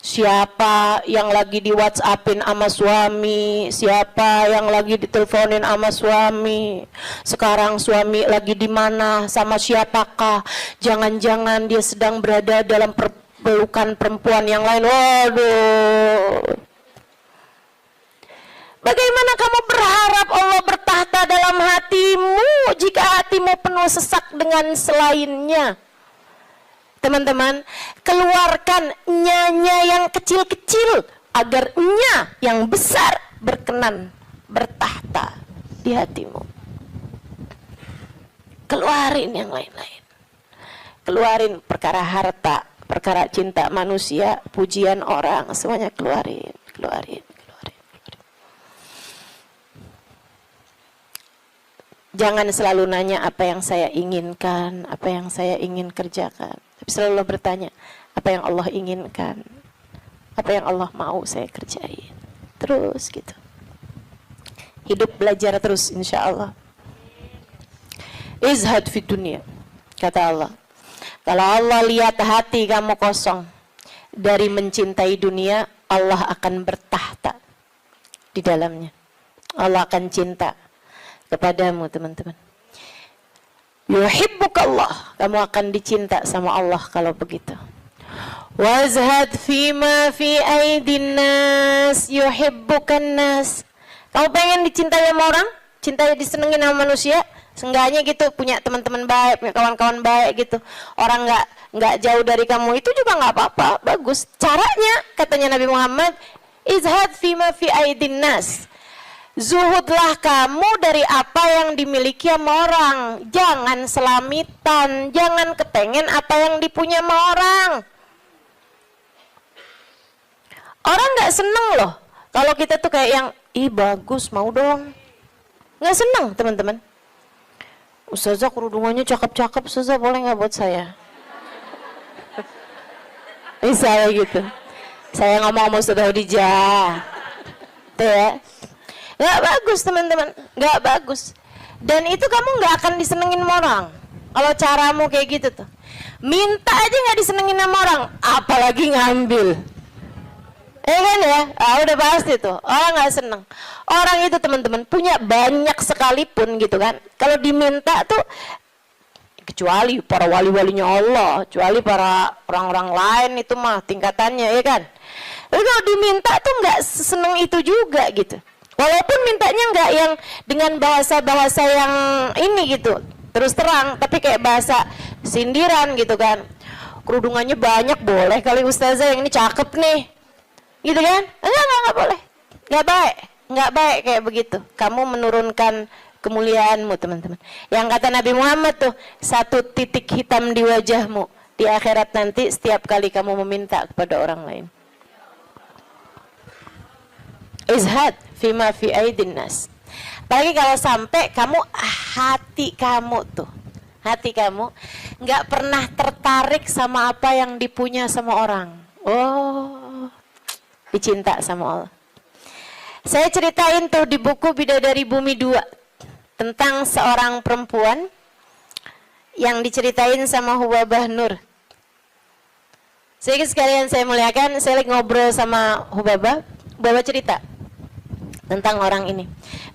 Siapa yang lagi di WhatsAppin sama suami, siapa yang lagi diteleponin sama suami, sekarang suami lagi di mana, sama siapakah, jangan-jangan dia sedang berada dalam pelukan perempuan yang lain. Waduh, bagaimana kamu berharap Allah bertahta dalam hatimu jika hatimu penuh sesak dengan selainnya? Teman-teman, keluarkan nya yang kecil-kecil agar nya yang besar berkenan bertahta di hatimu. Keluarin yang lain-lain. Keluarin perkara harta, perkara cinta manusia, pujian orang, semuanya keluarin. Jangan selalu nanya apa yang saya inginkan, apa yang saya ingin kerjakan. Tapi selalu bertanya, apa yang Allah inginkan, apa yang Allah mau saya kerjain. Terus gitu. Hidup belajar terus insya Allah. Izhad fid dunya, kata Allah. Kalau Allah lihat hati kamu kosong dari mencintai dunia, Allah akan bertahta di dalamnya. Allah akan cinta kepadamu, teman-teman. Yuhibbukallah, kamu akan dicinta sama Allah kalau begitu. Wazhad fima fi aidin nas yuhibbukan nas. Kamu pengen dicintai sama orang, cintai disenengin sama manusia, seenggaknya gitu, punya teman-teman baik, punya kawan-kawan baik gitu. Orang nggak jauh dari kamu, itu juga nggak apa-apa, bagus. Caranya, katanya Nabi Muhammad, izhad fima fi aidin nas. Zuhudlah kamu dari apa yang dimiliki sama orang. Jangan selamitan, jangan kepengen apa yang dipunya sama orang. Orang gak seneng loh kalau kita tuh kayak yang, ih bagus, mau dong. Gak seneng, teman-teman. Ustazah kerudungannya cakep-cakep, Ustazah boleh gak buat saya? Misalnya gitu. Saya ngomong sama Ustazah Khadijah. Tuh ya. Gak bagus, teman-teman, gak bagus. Dan itu kamu gak akan disenengin sama orang kalau caramu kayak gitu tuh. Minta aja gak disenengin sama orang, apalagi ngambil. Kan ya, udah pasti tuh orang gak seneng. Orang itu, teman-teman, punya banyak sekalipun gitu kan, kalau diminta tuh, kecuali para wali-walinya Allah, kecuali para orang-orang lain itu mah tingkatannya, ya kan. Tapi kalau diminta tuh gak seneng itu juga gitu. Walaupun mintanya nggak yang dengan bahasa-bahasa yang ini gitu, terus terang, tapi kayak bahasa sindiran gitu kan. Kerudungannya banyak, boleh kali Ustazah, yang ini cakep nih, gitu kan? Enggak boleh, nggak baik kayak begitu. Kamu menurunkan kemuliaanmu, teman-teman. Yang kata Nabi Muhammad tuh, satu titik hitam di wajahmu di akhirat nanti setiap kali kamu meminta kepada orang lain. Izhad fima fi aidin nas. Apalagi kalau sampai kamu, hati kamu nggak pernah tertarik sama apa yang dipunya sama orang. Oh, dicinta sama Allah. Saya ceritain tuh di buku Bidadari Bumi 2 tentang seorang perempuan yang diceritain sama Hubabah Nur. Sedikit sekalian saya muliakan, saya lagi ngobrol sama Hubabah cerita tentang orang ini.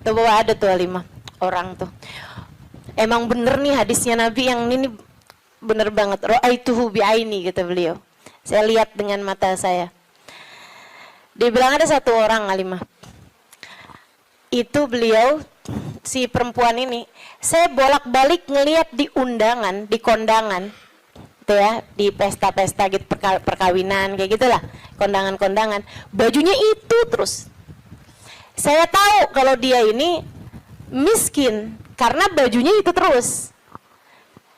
Tuh bahwa ada tuh 5 orang tuh. Emang bener nih hadisnya Nabi yang ini bener banget. Ra'aituhu bi'aini kata beliau. Saya lihat dengan mata saya. Dia bilang ada 1 orang Halimah. Itu beliau si perempuan ini, saya bolak-balik ngelihat di undangan, di kondangan, tuh ya, di pesta-pesta gitu perkawinan kayak gitulah, kondangan-kondangan, bajunya itu terus. Saya tahu kalau dia ini miskin karena bajunya itu terus,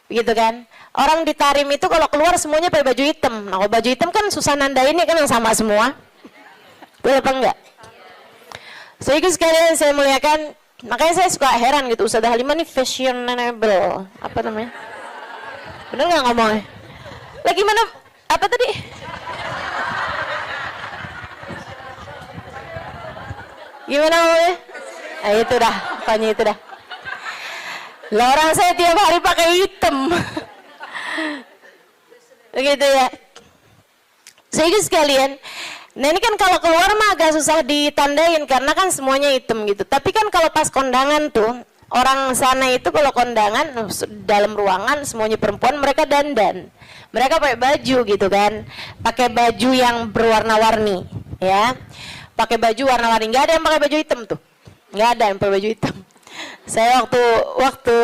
gitu kan? Orang di Tarim itu kalau keluar semuanya pakai baju hitam. Nah, kalau baju hitam kan susah nandainnya kan yang sama semua. Boleh apa enggak? So itu sekalian saya muliakan. Makanya saya suka heran gitu, Ustazah Halimah nih fashionable, apa namanya? Bener nggak ngomongnya? Lagi mana? Apa tadi? Gimana ngomongnya? Ah itu dah, pokoknya itu dah. Lah orang saya tiap hari pakai hitam. Begitu ya. So itu sekalian. Nah ini kan kalau keluar mah agak susah ditandain karena kan semuanya hitam gitu. Tapi kan kalau pas kondangan tuh, orang sana itu kalau kondangan dalam ruangan semuanya perempuan, mereka dandan. Mereka pakai baju gitu kan. Pakai baju yang berwarna-warni ya. Pakai baju warna-warni, nggak ada yang pakai baju hitam tuh. Nggak ada yang pakai baju hitam. Saya waktu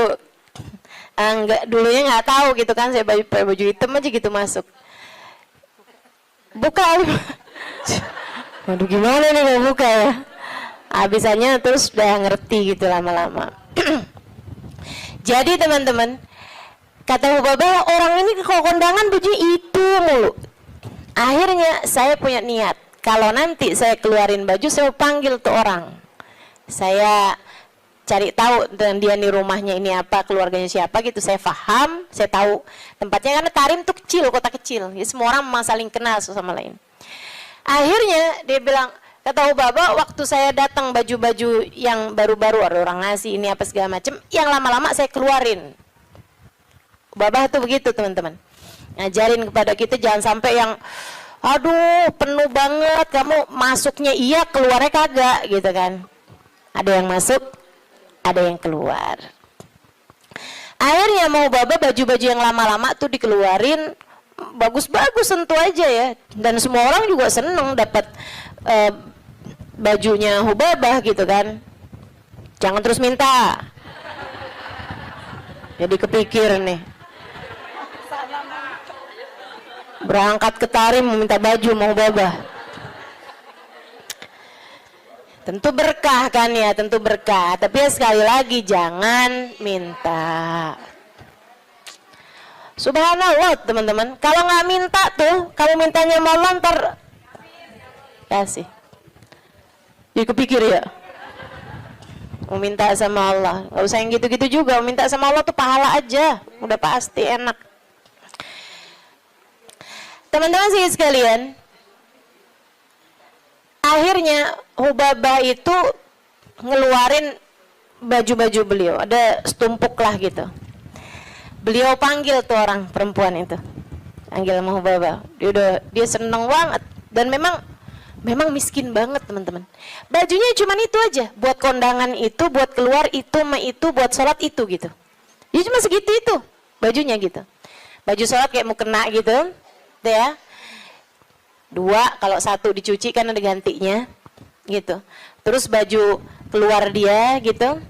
dulunya nggak tahu gitu kan, saya pakai baju hitam aja gitu masuk. Buka. Waduh gimana nih mau buka ya. Habisannya terus udah ngerti gitu lama-lama. Jadi teman-teman, kata Hubabah, orang ini kalau kondangan baju itu mulu. Akhirnya saya punya niat, kalau nanti saya keluarin baju, saya panggil tuh orang. Saya cari tahu dan dia nih rumahnya ini apa, keluarganya siapa gitu. Saya paham, saya tahu tempatnya karena Tarim tuh kecil, kota kecil. Jadi semua orang memang saling kenal satu sama lain. Akhirnya dia bilang, kata Hubabah, waktu saya datang baju-baju yang baru-baru, ada orang ngasih ini apa segala macam, yang lama-lama saya keluarin. Hubabah tuh begitu teman-teman. Ngajarin kepada kita jangan sampai yang, aduh penuh banget, kamu masuknya iya, keluarnya kagak gitu kan. Ada yang masuk, ada yang keluar. Akhirnya mau Hubabah baju-baju yang lama-lama tuh dikeluarin, bagus-bagus tentu aja ya, dan semua orang juga seneng dapat bajunya Hubabah gitu kan. Jangan terus minta, jadi kepikir nih berangkat ke Tarim meminta baju mau Hubabah. Tentu berkah kan ya, tentu berkah, tapi ya sekali lagi jangan minta. Subhanallah teman-teman, kalau nggak minta tuh, kamu mintanya mau ntar kasih. Jadi kepikir ya, mau minta sama Allah, nggak usah yang gitu-gitu juga. Mau minta sama Allah tuh pahala aja, udah pasti enak. Teman-teman sih sekalian, akhirnya Hubabah itu ngeluarin baju-baju beliau, ada setumpuk lah gitu. Beliau panggil tuh orang perempuan itu, panggil sama Hubabah. Dia seneng banget dan memang miskin banget teman-teman. Bajunya cuma itu aja, buat kondangan itu, buat keluar itu, buat sholat itu gitu. Dia cuma segitu itu bajunya gitu. Baju sholat kayak mau kena gitu, tuh ya. 2 kalau 1 dicuci kan ada gantinya gitu. Terus baju keluar dia gitu,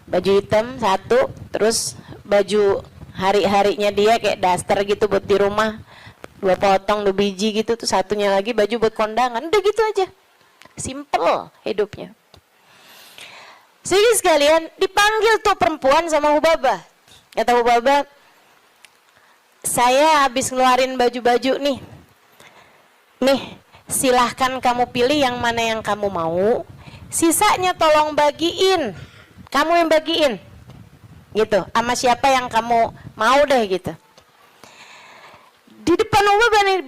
baju hitam 1, terus baju hari-harinya dia kayak daster gitu buat di rumah, 2 potong 2 biji gitu, tuh 1-nya lagi baju buat kondangan. Udah gitu aja, simple hidupnya. Jadi sekalian dipanggil tuh perempuan sama Hubabah. Kata Hubabah, saya habis ngeluarin baju-baju nih, silahkan kamu pilih yang mana yang kamu mau, sisanya tolong bagiin, kamu yang bagiin gitu, sama siapa yang kamu mau deh gitu. Di depan Hubabah nih,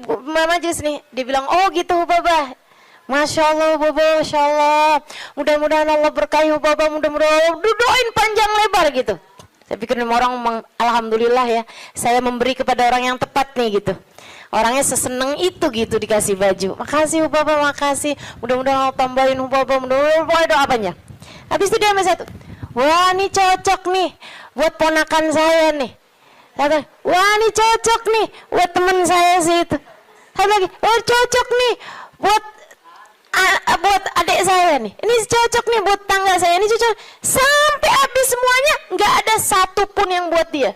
majelis nih, dia bilang, oh gitu Hubabah, Masya Allah Hubabah, Masya Allah, mudah-mudahan Allah berkahi Hubabah, mudah-mudahan Allah doain panjang lebar gitu. Saya Tapi kan orang alhamdulillah ya, saya memberi kepada orang yang tepat nih gitu. Orangnya seseneng itu gitu dikasih baju. Makasih Bapak, makasih. Mudah-mudahan Allah tambahin Bapak, mudah-mudahan doa apanya. Habis itu dia sama satu, wah ini cocok nih buat ponakan saya nih. Kata, wah ini cocok nih buat teman saya sih itu. Satu lagi, oh cocok nih buat adik saya nih. Ini cocok nih buat tangga saya. Ini cocok. Sampai habis semuanya nggak ada satupun yang buat dia.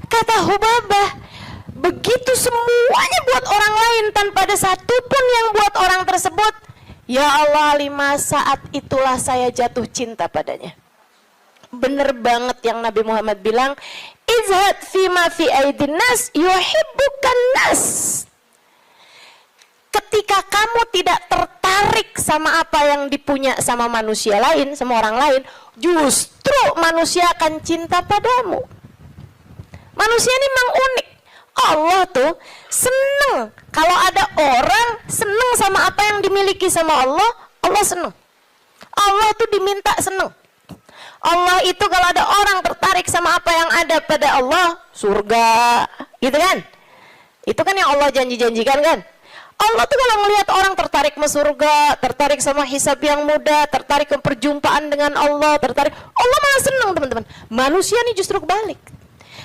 Kata Hubabah, begitu semuanya buat orang lain tanpa ada satupun yang buat orang tersebut. Ya Allah, 5 saat itulah saya jatuh cinta padanya. Bener banget yang Nabi Muhammad bilang, izhad fima fi aidin nas yuhibbukan nas. Ketika kamu tidak tertarik sama apa yang dipunya sama manusia lain, sama orang lain, justru manusia akan cinta padamu. Manusia ini memang unik. Allah tuh seneng kalau ada orang seneng sama apa yang dimiliki sama Allah, Allah seneng. Allah tuh diminta seneng. Allah itu kalau ada orang tertarik sama apa yang ada pada Allah, surga, gitu kan? Itu kan yang Allah janji-janjikan kan? Allah tuh kalau melihat orang tertarik sama surga, tertarik sama hisab yang mudah, tertarik ke perjumpaan dengan Allah, tertarik, Allah malah seneng teman-teman. Manusia nih justru kebalik.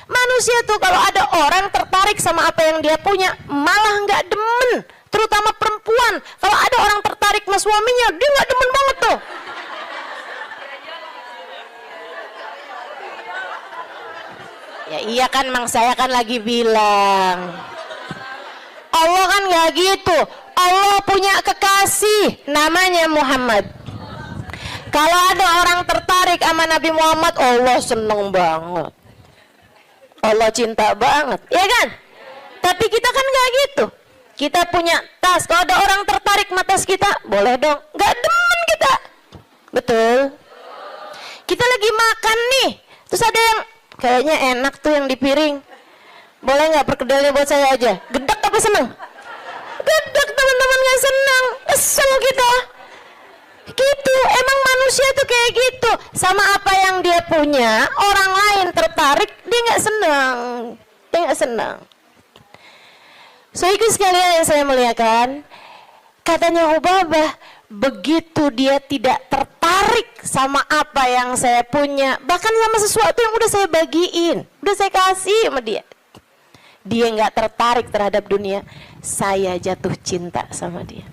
Manusia tuh kalau ada orang tertarik sama apa yang dia punya, malah nggak demen. Terutama perempuan, kalau ada orang tertarik sama suaminya, dia nggak demen banget tuh. Ya iya kan, mang saya kan lagi bilang. Allah kan nggak gitu. Allah punya kekasih, namanya Muhammad. Kalau ada orang tertarik sama Nabi Muhammad, Allah seneng banget. Allah cinta banget, ya kan? Tapi kita kan nggak gitu. Kita punya tas, kalau ada orang tertarik sama tas kita, boleh dong. Nggak demen kita, betul? Kita lagi makan nih, terus ada yang kayaknya enak tuh yang di piring. Boleh nggak perkedelnya buat saya aja? Gedek apa seneng? Gedek teman-teman, nggak seneng, kesel kita. Gitu, emang manusia tuh kayak gitu. Sama apa yang dia punya, orang lain tertarik, dia nggak senang. Dia nggak senang. So itu sekalian yang saya muliakan, katanya Hubabah, begitu dia tidak tertarik sama apa yang saya punya, bahkan sama sesuatu yang udah saya bagiin, udah saya kasih sama dia, dia nggak tertarik terhadap dunia, saya jatuh cinta sama dia.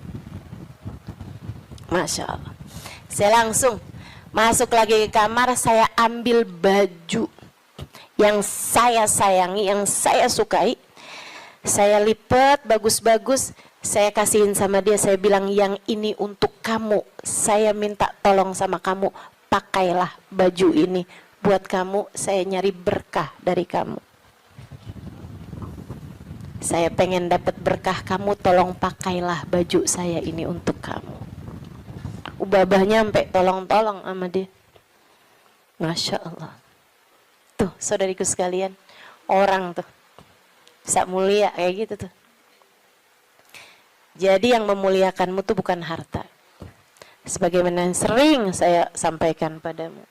Masya Allah. Saya langsung masuk lagi ke kamar, saya ambil baju yang saya sayangi, yang saya sukai, saya lipat bagus-bagus, saya kasihin sama dia, saya bilang yang ini untuk kamu, saya minta tolong sama kamu, pakailah baju ini buat kamu, saya nyari berkah dari kamu. Saya pengen dapat berkah kamu, tolong pakailah baju saya ini untuk kamu. Ubabahnya sampai tolong-tolong sama dia. Masya Allah. Tuh saudariku sekalian, orang tuh bisa mulia kayak gitu tuh. Jadi yang memuliakanmu tuh bukan harta. Sebagaimana yang sering saya sampaikan padamu,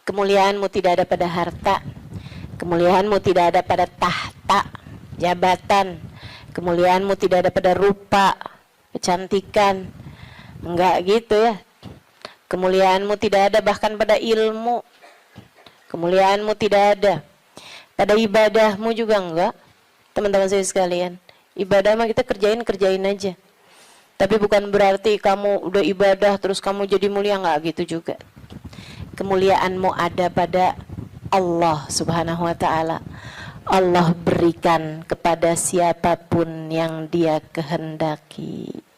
kemuliaanmu tidak ada pada harta, kemuliaanmu tidak ada pada tahta, jabatan, kemuliaanmu tidak ada pada rupa, kecantikan, enggak gitu ya. Kemuliaanmu tidak ada bahkan pada ilmu, kemuliaanmu tidak ada pada ibadahmu juga enggak. Teman-teman saya sekalian, ibadah mah kita kerjain aja. Tapi bukan berarti kamu udah ibadah terus kamu jadi mulia, enggak gitu juga. Kemuliaanmu ada pada Allah Subhanahu wa taala. Allah berikan kepada siapapun yang Dia kehendaki.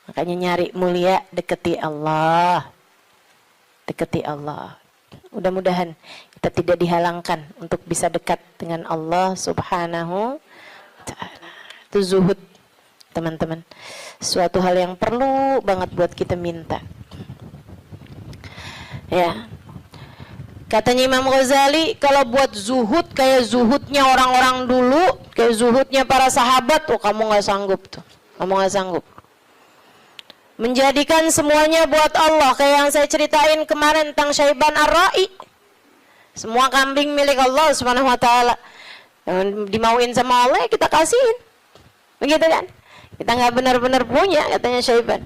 Makanya nyari mulia, deketi Allah. Deketi Allah. Mudah-mudahan kita tidak dihalangkan untuk bisa dekat dengan Allah Subhanahu wa ta'ala. Itu zuhud, teman-teman. Suatu hal yang perlu banget buat kita minta. Ya. Katanya Imam Ghazali, kalau buat zuhud kayak zuhudnya orang-orang dulu, kayak zuhudnya para sahabat, oh kamu nggak sanggup tuh. Kamu nggak sanggup. Menjadikan semuanya buat Allah, kayak yang saya ceritain kemarin tentang Syaiban Ar-Ra'i. Semua kambing milik Allah Subhanahu wa taala. Yang dimauin sama Allah kita kasihin. Begitu kan? Kita nggak benar-benar punya, katanya Syaiban.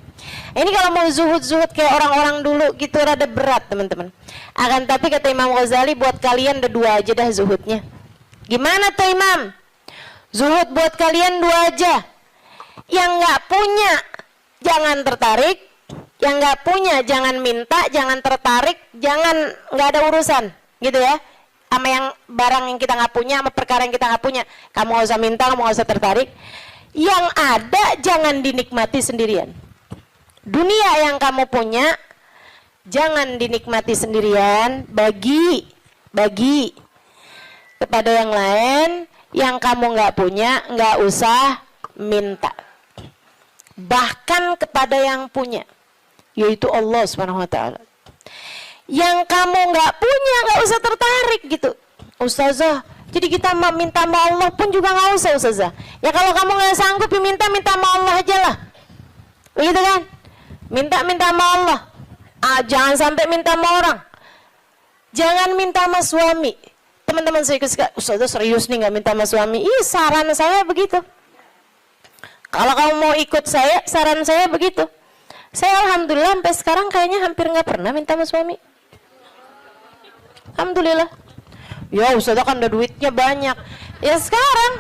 Ini kalau mau zuhud-zuhud kayak orang-orang dulu gitu rada berat, teman-teman. Akan tapi kata Imam Ghazali, buat kalian ada 2 aja dah zuhudnya. Gimana tuh Imam? Zuhud buat kalian 2 aja. Yang nggak punya jangan tertarik, yang nggak punya jangan minta, jangan tertarik, jangan nggak ada urusan, gitu ya. Sama yang barang yang kita nggak punya, sama perkara yang kita nggak punya, kamu nggak usah minta, kamu nggak usah tertarik. Yang ada jangan dinikmati sendirian. Dunia yang kamu punya jangan dinikmati sendirian, bagi kepada yang lain. Yang kamu nggak punya nggak usah minta, bahkan kepada yang punya, yaitu Allah Subhanahu wa taala. Yang kamu nggak punya nggak usah tertarik gitu. Ustazah, jadi kita minta sama Allah pun juga nggak usah Ustazah. Ya kalau kamu nggak sanggup minta sama Allah aja lah. Begitu kan? Minta sama Allah. Jangan sampai minta sama orang. Jangan minta sama suami. Teman-teman saya ikut, Ustazah serius nih nggak minta sama suami. Ih, saran saya begitu. Kalau kamu mau ikut saya, saran saya begitu. Saya alhamdulillah sampai sekarang kayaknya hampir nggak pernah minta sama suami. Alhamdulillah. Ya Ustazah kan ada duitnya banyak. Ya sekarang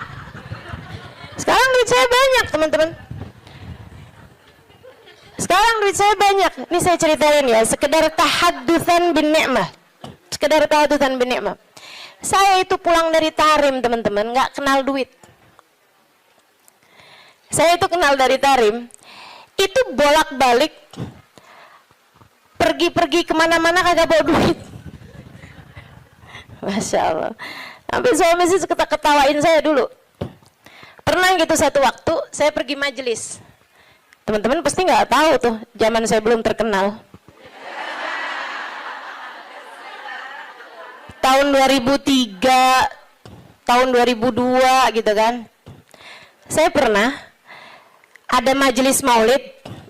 duit saya banyak, teman-teman. Sekarang duit saya banyak. Ini saya ceritain ya, sekedar tahaddusan bin ni'mah. Sekedar tahaddusan bin ni'mah. Saya itu pulang dari Tarim, teman-teman, nggak kenal duit. Saya itu kenal dari Tarim, itu bolak-balik pergi kemana-mana kagak bawa duit. Masya Allah. Sampai suami sih ketawain saya dulu. Pernah gitu satu waktu saya pergi majelis. Teman-teman pasti nggak tahu tuh, zaman saya belum terkenal. Tahun 2003, tahun 2002 gitu kan. Saya pernah ada majelis maulid.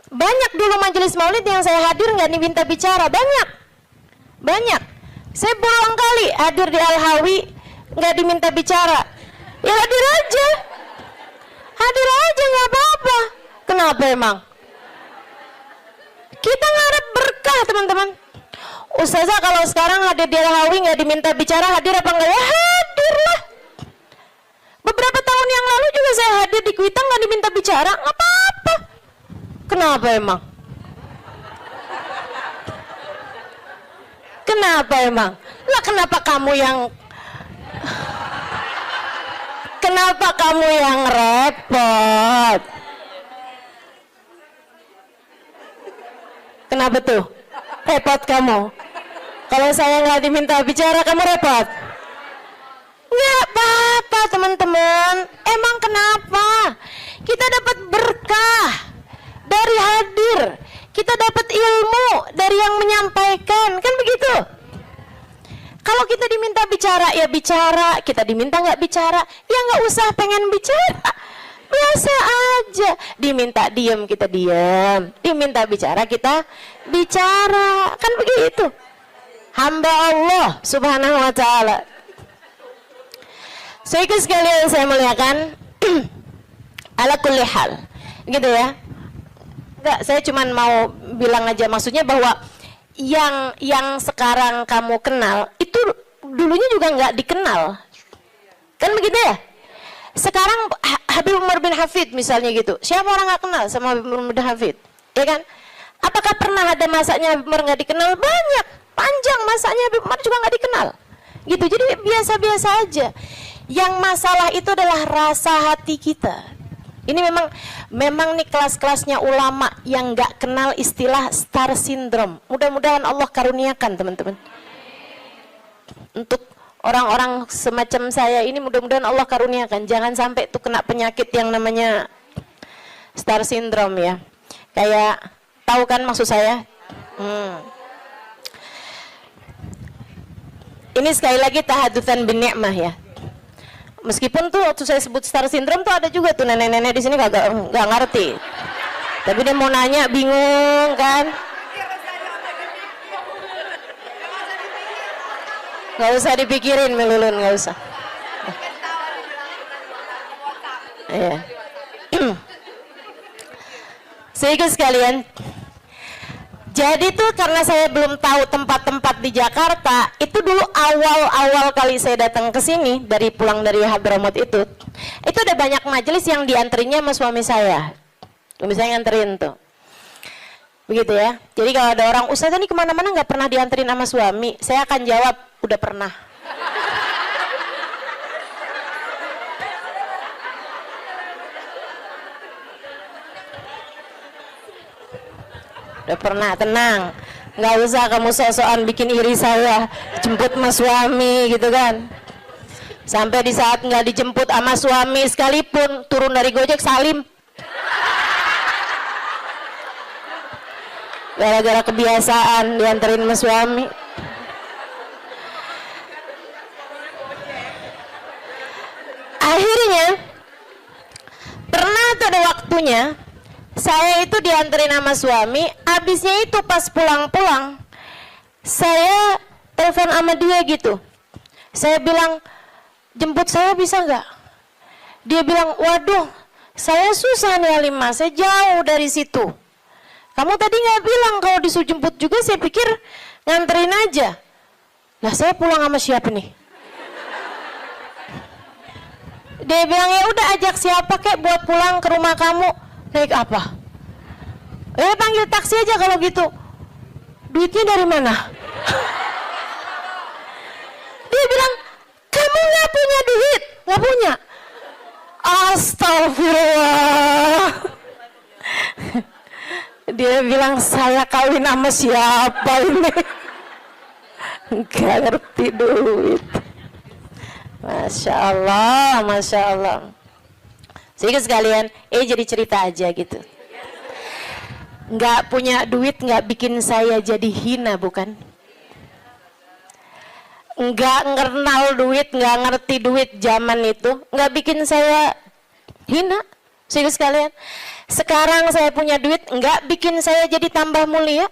Banyak dulu majelis maulid yang saya hadir nggak diminta bicara, banyak. Saya berulang kali hadir di Al-Hawi nggak diminta bicara. Ya hadir aja nggak apa-apa. Kenapa emang? Kita ngarep berkah, teman-teman. Ustazah kalau sekarang hadir di Al-Hawi nggak diminta bicara, hadir apa enggak? Ya hadir lah. Beberapa tahun yang lalu juga saya hadir di Kuitang nggak diminta bicara, nggak apa-apa. Kenapa emang? Kenapa emang? Lah kenapa kamu yang repot? Kenapa tuh? Repot kamu? Kalau saya nggak diminta bicara, kamu repot? Nggak apa-apa, teman-teman. Emang kenapa? Kita dapat berkah dari hadir. Kita dapat ilmu dari yang menyampaikan. Kan begitu? Kalau kita diminta bicara, ya bicara. Kita diminta nggak bicara, ya nggak usah pengen bicara. Biasa aja. Diminta diam, kita diam. Diminta bicara, kita bicara. Kan begitu. Hamba Allah Subhanahu wa ta'ala. So itu sekalian saya muliakan. Ala kulli hal. Gitu ya. Enggak, saya cuma mau bilang aja, maksudnya bahwa yang sekarang kamu kenal itu dulunya juga nggak dikenal, kan begitu ya? Sekarang Habib Umar bin Hafid misalnya gitu, siapa orang nggak kenal sama Habib Umar bin Hafid, ya kan? Apakah pernah ada masanya Habib Umar nggak dikenal? Banyak, panjang masanya Habib Umar juga nggak dikenal, gitu. Jadi biasa-biasa aja. Yang masalah itu adalah rasa hati kita. Ini memang nih kelas-kelasnya ulama yang nggak kenal istilah star syndrome. Mudah-mudahan Allah karuniakan, teman-teman. Untuk orang-orang semacam saya ini mudah-mudahan Allah karuniakan. Jangan sampai tuh kena penyakit yang namanya star syndrome ya. Kayak, tahu kan maksud saya? Ini sekali lagi tahadutsan bin ni'mah ya. Meskipun tuh waktu saya sebut star syndrome tuh ada juga tuh nenek-nenek di sini nggak ngerti. Tapi dia mau nanya bingung kan? Nggak usah dipikirin melulun, nggak usah. Iya. Sehingga sekalian, jadi tuh karena saya belum tahu tempat-tempat di Jakarta, itu dulu awal-awal kali saya datang ke sini dari pulang dari Hadramaut itu ada banyak majelis yang dianterinya sama suami saya. Suami saya nganterin tuh. Begitu ya. Jadi kalau ada orang, Ustazah ini kemana-mana nggak pernah dianterin sama suami, saya akan jawab, udah pernah. Udah pernah, tenang. Nggak usah kamu sok-sokan bikin iri saya, jemput sama suami gitu kan. Sampai di saat nggak dijemput sama suami sekalipun, turun dari Gojek salim. Gara-gara kebiasaan dianterin sama suami. Akhirnya pernah tuh ada waktunya saya itu dianterin sama suami, habisnya itu pas pulang-pulang saya telepon sama dia gitu. Saya bilang, jemput saya bisa nggak? Dia bilang, waduh saya susah nih Halimah, saya jauh dari situ. Kamu tadi nggak bilang kalau disuruh jemput juga, saya pikir nganterin aja. Lah saya pulang sama siapa nih? Dia bilang, ya udah ajak siapa kek buat pulang ke rumah kamu. Naik apa? Panggil taksi aja kalau gitu. Duitnya dari mana? Dia bilang, kamu nggak punya duit? Nggak punya? Astagfirullah. Dia bilang, saya kawin sama siapa ini? Nggak ngerti duit. Masya Allah, Masya Allah. Sehingga sekalian, jadi cerita aja gitu. Nggak punya duit nggak bikin saya jadi hina, bukan? Nggak ngenal duit, nggak ngerti duit zaman itu, nggak bikin saya hina. Sehingga sekalian, sekarang saya punya duit, nggak bikin saya jadi tambah mulia.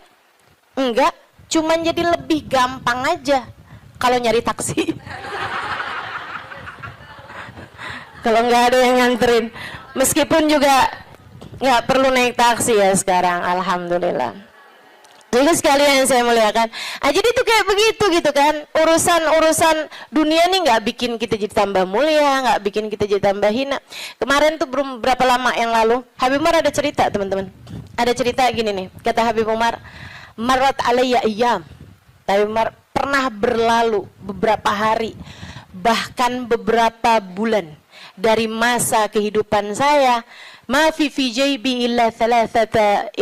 Enggak, cuman jadi lebih gampang aja kalau nyari taksi. Kalau nggak ada yang nganterin, meskipun juga nggak perlu naik taksi ya sekarang, alhamdulillah. Jadi sekalian yang saya muliakan, jadi itu kayak begitu gitu kan, urusan dunia nih nggak bikin kita jadi tambah mulia, nggak bikin kita jadi tambah hina. Kemarin tuh belum berapa lama yang lalu, Habib Umar ada cerita teman-teman, ada cerita gini nih, kata Habib Umar, marat alayya iyam. Habib Umar, pernah berlalu beberapa hari, bahkan beberapa bulan dari masa kehidupan saya, ma fi jaybi illa 3,000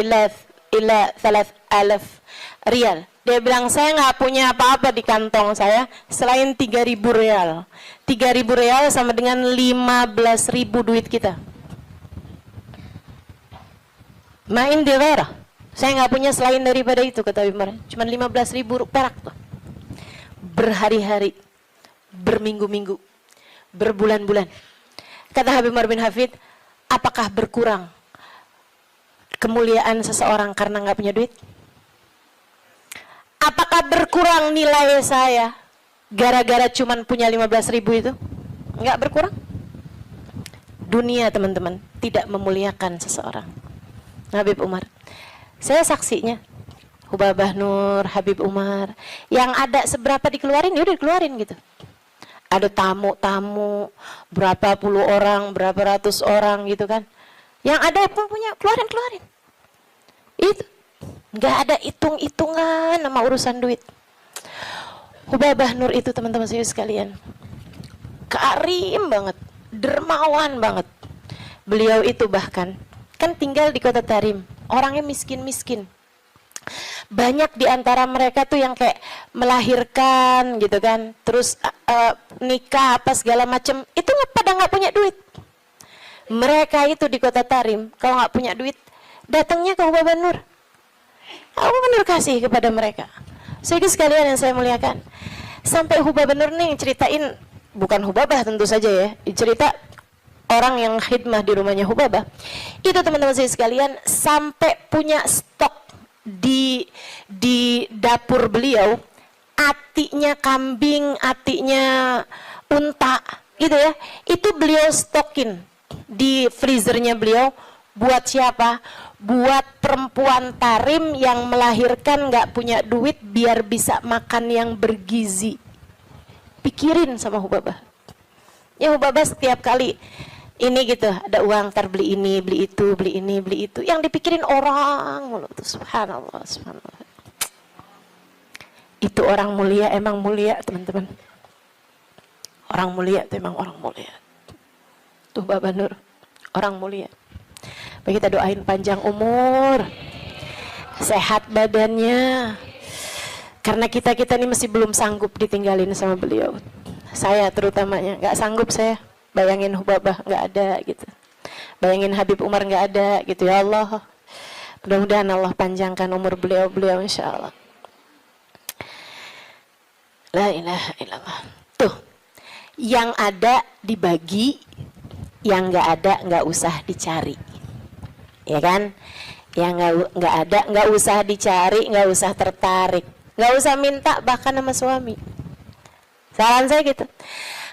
riyal. Dia bilang, saya nggak punya apa-apa di kantong saya selain 3.000 riyal. 3.000 riyal sama dengan 15.000 duit kita. Main di ghairah. Saya nggak punya selain daripada itu, kata Umar. Cuma 15.000 perak tuh. Berhari-hari, berminggu-minggu, berbulan-bulan. Kata Habib Umar bin Hafid, apakah berkurang kemuliaan seseorang karena nggak punya duit? Apakah berkurang nilai saya gara-gara cuman punya 15.000 itu? Nggak berkurang. Dunia teman-teman tidak memuliakan seseorang. Habib Umar, saya saksinya. Hubabah Nur, Habib Umar, yang ada seberapa dikeluarin, ya udah dikeluarin gitu. Ada tamu-tamu, berapa puluh orang, berapa ratus orang gitu kan. Yang ada pun punya, keluarin. Itu, nggak ada hitung-hitungan sama urusan duit. Hubabah Nur itu teman-teman saya sekalian, karim banget, dermawan banget. Beliau itu bahkan, kan tinggal di kota Tarim, orangnya miskin-miskin. Banyak di antara mereka tuh yang kayak melahirkan gitu kan, terus nikah apa segala macam, itu pada nggak punya duit. Mereka itu di kota Tarim kalau nggak punya duit, datangnya ke Hubabah Nur. Hubabah Nur kasih kepada mereka. Sehingga sekalian yang saya muliakan, sampai Hubabah Nur nih ceritain, bukan Hubabah tentu saja ya, cerita orang yang khidmah di rumahnya Hubabah. Itu teman-teman saya sekalian, sampai punya stok di dapur beliau atinya kambing, atinya unta gitu ya, itu beliau stokin di freezernya beliau. Buat siapa? Buat perempuan tarim yang melahirkan nggak punya duit biar bisa makan yang bergizi. Pikirin sama Hubabah. Ya Hubabah setiap kali ini gitu, ada uang ntar beli ini, beli itu, beli ini, beli itu. Yang dipikirin orang mulu tuh, subhanallah, subhanallah. Itu orang mulia, emang mulia teman-teman. Orang mulia itu emang orang mulia. Tuh Bapak Nur, orang mulia. Baik, kita doain panjang umur, sehat badannya. Karena kita ini masih belum sanggup ditinggalin sama beliau. Saya terutamanya nggak sanggup saya. Bayangin Hubabah nggak ada gitu. Bayangin Habib Umar nggak ada gitu, ya Allah. Mudah-mudahan Allah panjangkan umur beliau insya Allah. La ilaha illallah. Tuh, yang ada dibagi, yang nggak ada nggak usah dicari. Ya kan? Yang nggak ada nggak usah dicari, nggak usah tertarik, nggak usah minta bahkan sama suami. Saran saya gitu,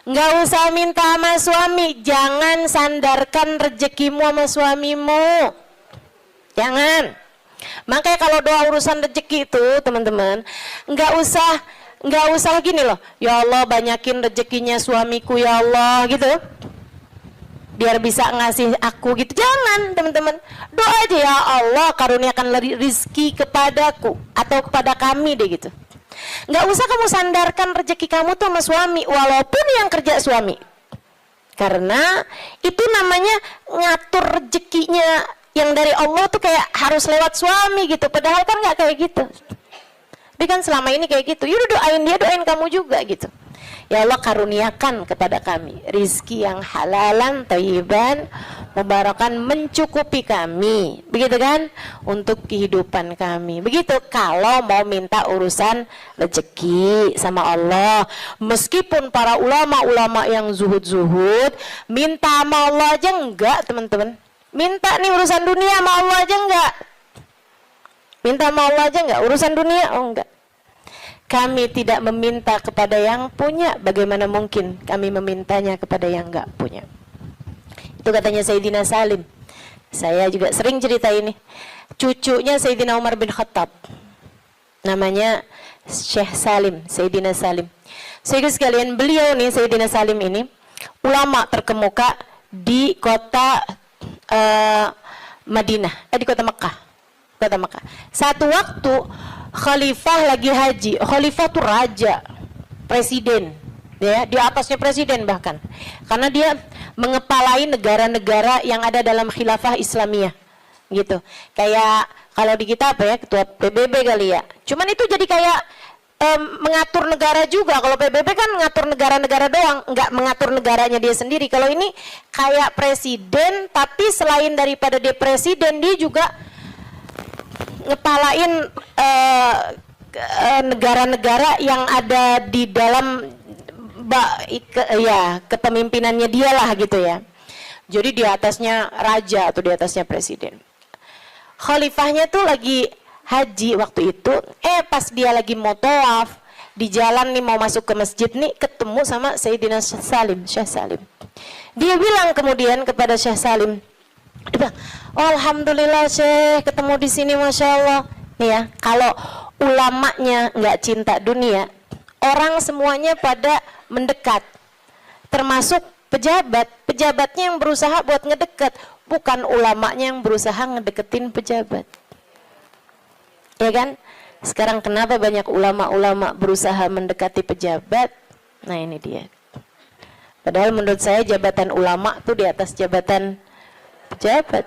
nggak usah minta sama suami, jangan sandarkan rezekimu sama suamimu, jangan. Makanya kalau doa urusan rezeki itu teman-teman, nggak usah gini loh, ya Allah banyakin rezekinya suamiku ya Allah gitu, biar bisa ngasih aku gitu. Jangan teman-teman, doa aja, ya Allah karuniakan rizki kepadaku atau kepada kami deh gitu. Nggak usah kamu sandarkan rezeki kamu tuh sama suami, walaupun yang kerja suami, karena itu namanya ngatur rezekinya yang dari Allah tuh kayak harus lewat suami gitu, padahal kan nggak kayak gitu. Tapi kan selama ini kayak gitu. Yaudah doain dia, doain kamu juga gitu. Ya Allah karuniakan kepada kami rizki yang halalan, thayyiban, mubarakan, mencukupi kami, begitu kan, untuk kehidupan kami. Begitu kalau mau minta urusan rezeki sama Allah. Meskipun para ulama-ulama yang zuhud-zuhud minta sama Allah aja enggak teman-teman. Minta nih urusan dunia sama Allah aja enggak. Minta sama Allah aja enggak, urusan dunia oh enggak. Kami tidak meminta kepada yang punya, bagaimana mungkin kami memintanya kepada yang enggak punya. Itu katanya Sayyidina Salim. Saya juga sering cerita ini. Cucunya Sayyidina Umar bin Khattab, namanya Syekh Salim, Sayyidina Salim. Saudara sekalian, beliau nih Sayyidina Salim ini ulama terkemuka di kota Madinah, di kota Mekah. Kota Mekah. Satu waktu khalifah lagi haji. Khalifah tuh raja, presiden, ya, di atasnya presiden bahkan. Karena dia mengepalai negara-negara yang ada dalam khilafah Islamiyah. Gitu. Kayak kalau di kita apa ya, ketua PBB kali ya. Cuman itu jadi kayak mengatur negara juga. Kalau PBB kan mengatur negara-negara doang, nggak mengatur negaranya dia sendiri. Kalau ini kayak presiden, tapi selain daripada dia presiden, dia juga ngepalain negara-negara yang ada di dalam kepemimpinannya dia lah gitu ya. Jadi di atasnya raja atau di atasnya presiden. Khalifahnya tuh lagi haji waktu itu, pas dia lagi mau tawaf di jalan nih mau masuk ke masjid nih, ketemu sama Sayyidina Salim, Syekh Salim. Dia bilang kemudian kepada Syekh Salim, oh, alhamdulillah Syekh ketemu di sini, masya Allah. Nih ya, kalau ulamanya nggak cinta dunia, orang semuanya pada mendekat, termasuk pejabatnya yang berusaha buat ngedekat, bukan ulamanya yang berusaha ngedeketin pejabat. Ya kan? Sekarang kenapa banyak ulama-ulama berusaha mendekati pejabat? Nah ini dia. Padahal menurut saya jabatan ulama tuh di atas jabatan pejabat.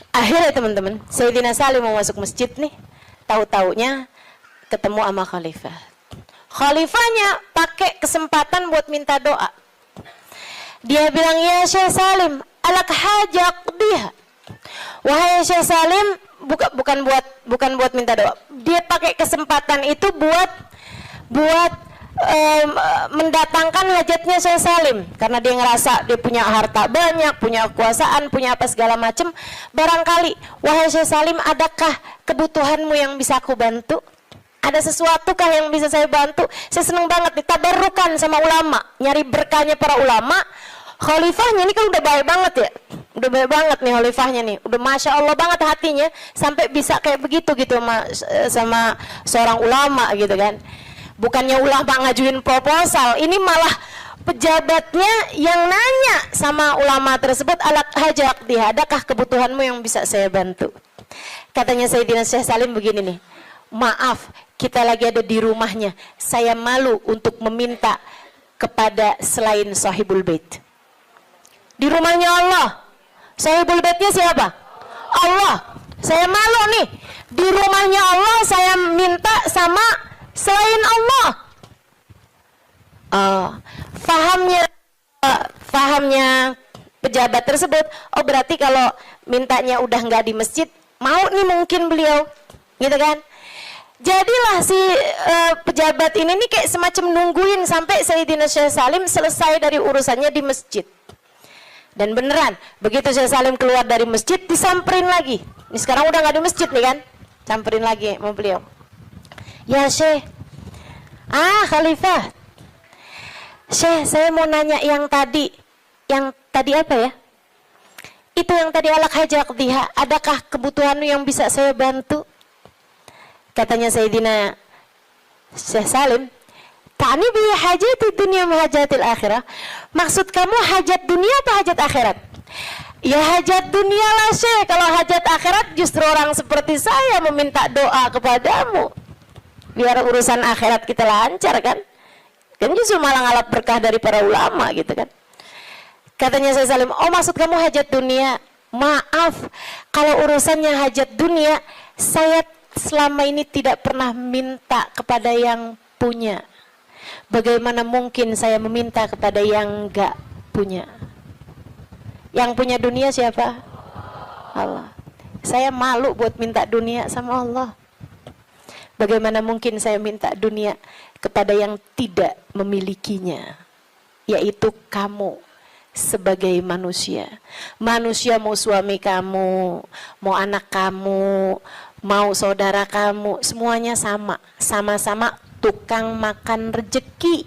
Akhirnya teman-teman, Sayyidina Salim mau masuk masjid nih, tahu-taunya ketemu sama khalifah. Khalifahnya pakai kesempatan buat minta doa. Dia bilang, ya Syekh Salim, alak hajak dia. Wahai Syekh Salim, bukan buat minta doa. Dia pakai kesempatan itu buat mendatangkan hajatnya Syekh Salim, karena dia ngerasa dia punya harta banyak, punya kekuasaan, punya apa segala macam. Barangkali, wahai Syekh Salim, adakah kebutuhanmu yang bisa aku bantu? Ada sesuatukah yang bisa saya bantu? Saya senang banget ditabarukan sama ulama, nyari berkahnya para ulama. Khalifahnya ini kan udah baik banget ya, udah baik banget nih khalifahnya nih, udah masya Allah banget hatinya sampai bisa kayak begitu gitu sama seorang ulama gitu kan. Bukannya ulama ngajuin proposal, ini malah pejabatnya yang nanya sama ulama tersebut, alat hajat dia, adakah kebutuhanmu yang bisa saya bantu? Katanya Sayyidina Syekh Salim begini nih, maaf kita lagi ada di rumahnya, saya malu untuk meminta kepada selain sahibul bait. Di rumahnya Allah, sahibul baitnya siapa? Allah. Saya malu nih, di rumahnya Allah saya minta sama selain Allah. Fahamnya pejabat tersebut, oh berarti kalau mintanya udah nggak di masjid, mau nih mungkin beliau, gitu kan? Jadilah si pejabat ini nih kayak semacam nungguin sampai Sayyidina Syekh Salim selesai dari urusannya di masjid. Dan beneran, begitu Syekh Salim keluar dari masjid, disamperin lagi. Ini sekarang udah nggak di masjid nih kan? Samperin lagi sama beliau. Ya Syekh, Khalifah, Syekh saya mau nanya yang tadi apa ya? Itu yang tadi alak hajak diha, adakah kebutuhanmu yang bisa saya bantu? Katanya Sayyidina Syekh Salim, ta'ni bi hajati dunia hajatil akhirah. Maksud kamu hajat dunia apa hajat akhirat? Ya hajat dunia lah Syekh. Kalau hajat akhirat justru orang seperti saya meminta doa kepadamu biar urusan akhirat kita lancar kan? Kan justru malah ngalap berkah dari para ulama gitu kan. Katanya Syekh Salim, oh maksud kamu hajat dunia? Maaf, kalau urusannya hajat dunia, saya selama ini tidak pernah minta kepada yang punya. Bagaimana mungkin saya meminta kepada yang enggak punya? Yang punya dunia siapa? Allah. Saya malu buat minta dunia sama Allah. Bagaimana mungkin saya minta dunia kepada yang tidak memilikinya, yaitu kamu sebagai manusia. Manusia mau suami kamu, mau anak kamu, mau saudara kamu, semuanya sama-sama tukang makan rejeki.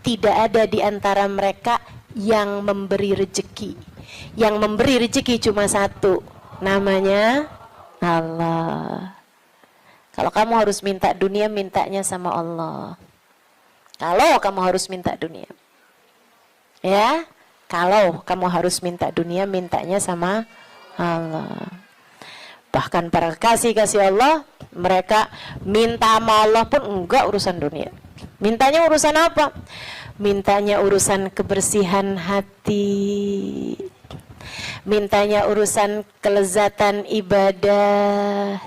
Tidak ada di antara mereka yang memberi rejeki. Yang memberi rejeki cuma satu, namanya Allah. Kalau kamu harus minta dunia, mintanya sama Allah. Kalau kamu harus minta dunia, ya, kalau kamu harus minta dunia, mintanya sama Allah. Bahkan para kasih Allah, mereka minta sama Allah pun enggak urusan dunia. Mintanya urusan apa? Mintanya urusan kebersihan hati. Mintanya urusan kelezatan ibadah.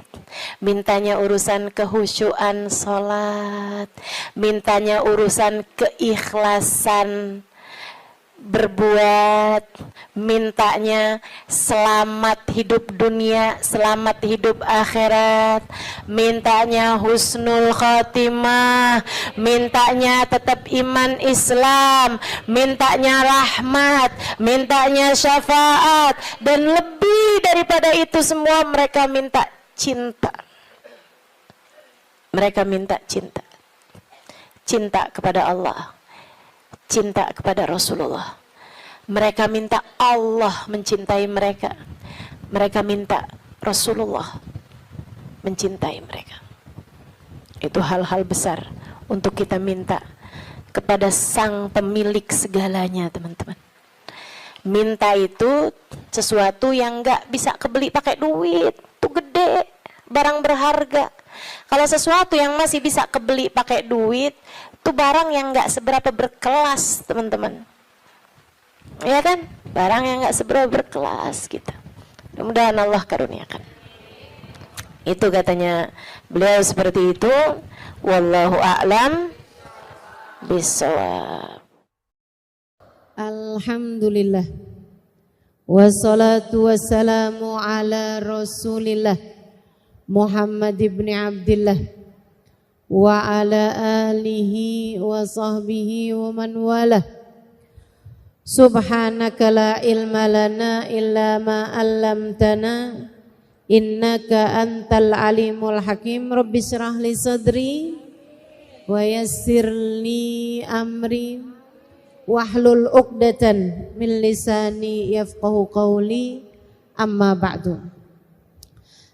Mintanya urusan kehusyuan sholat. Mintanya urusan keikhlasan berbuat, mintanya selamat hidup dunia, selamat hidup akhirat, mintanya husnul khatimah, mintanya tetap iman Islam, mintanya rahmat, mintanya syafaat, dan lebih daripada itu semua mereka minta cinta. Mereka minta cinta. Cinta kepada Allah, cinta kepada Rasulullah. Mereka minta Allah mencintai mereka. Mereka minta Rasulullah mencintai mereka. Itu hal-hal besar untuk kita minta kepada sang pemilik segalanya, teman-teman. Minta itu sesuatu yang gak bisa kebeli pakai duit. Itu gede, barang berharga. Kalau sesuatu yang masih bisa kebeli pakai duit, itu barang yang gak seberapa berkelas, teman-teman. Ya kan? Barang yang gak seberapa berkelas gitu. Mudah-mudahan Allah karuniakan. Itu katanya beliau seperti itu. Wallahu a'lam bishawab. Alhamdulillah. Wassalatu wassalamu ala Rasulillah Muhammad ibn Abdillah wa ala alihi wa sahbihi wa man walah. Subhanaka la ilma lana illa ma 'allamtana innaka antal alimul hakim. Rabbi shrah li sadri wa yassir li amri wahlul 'uqdatan min lisani yafqahu qawli. Amma ba'du.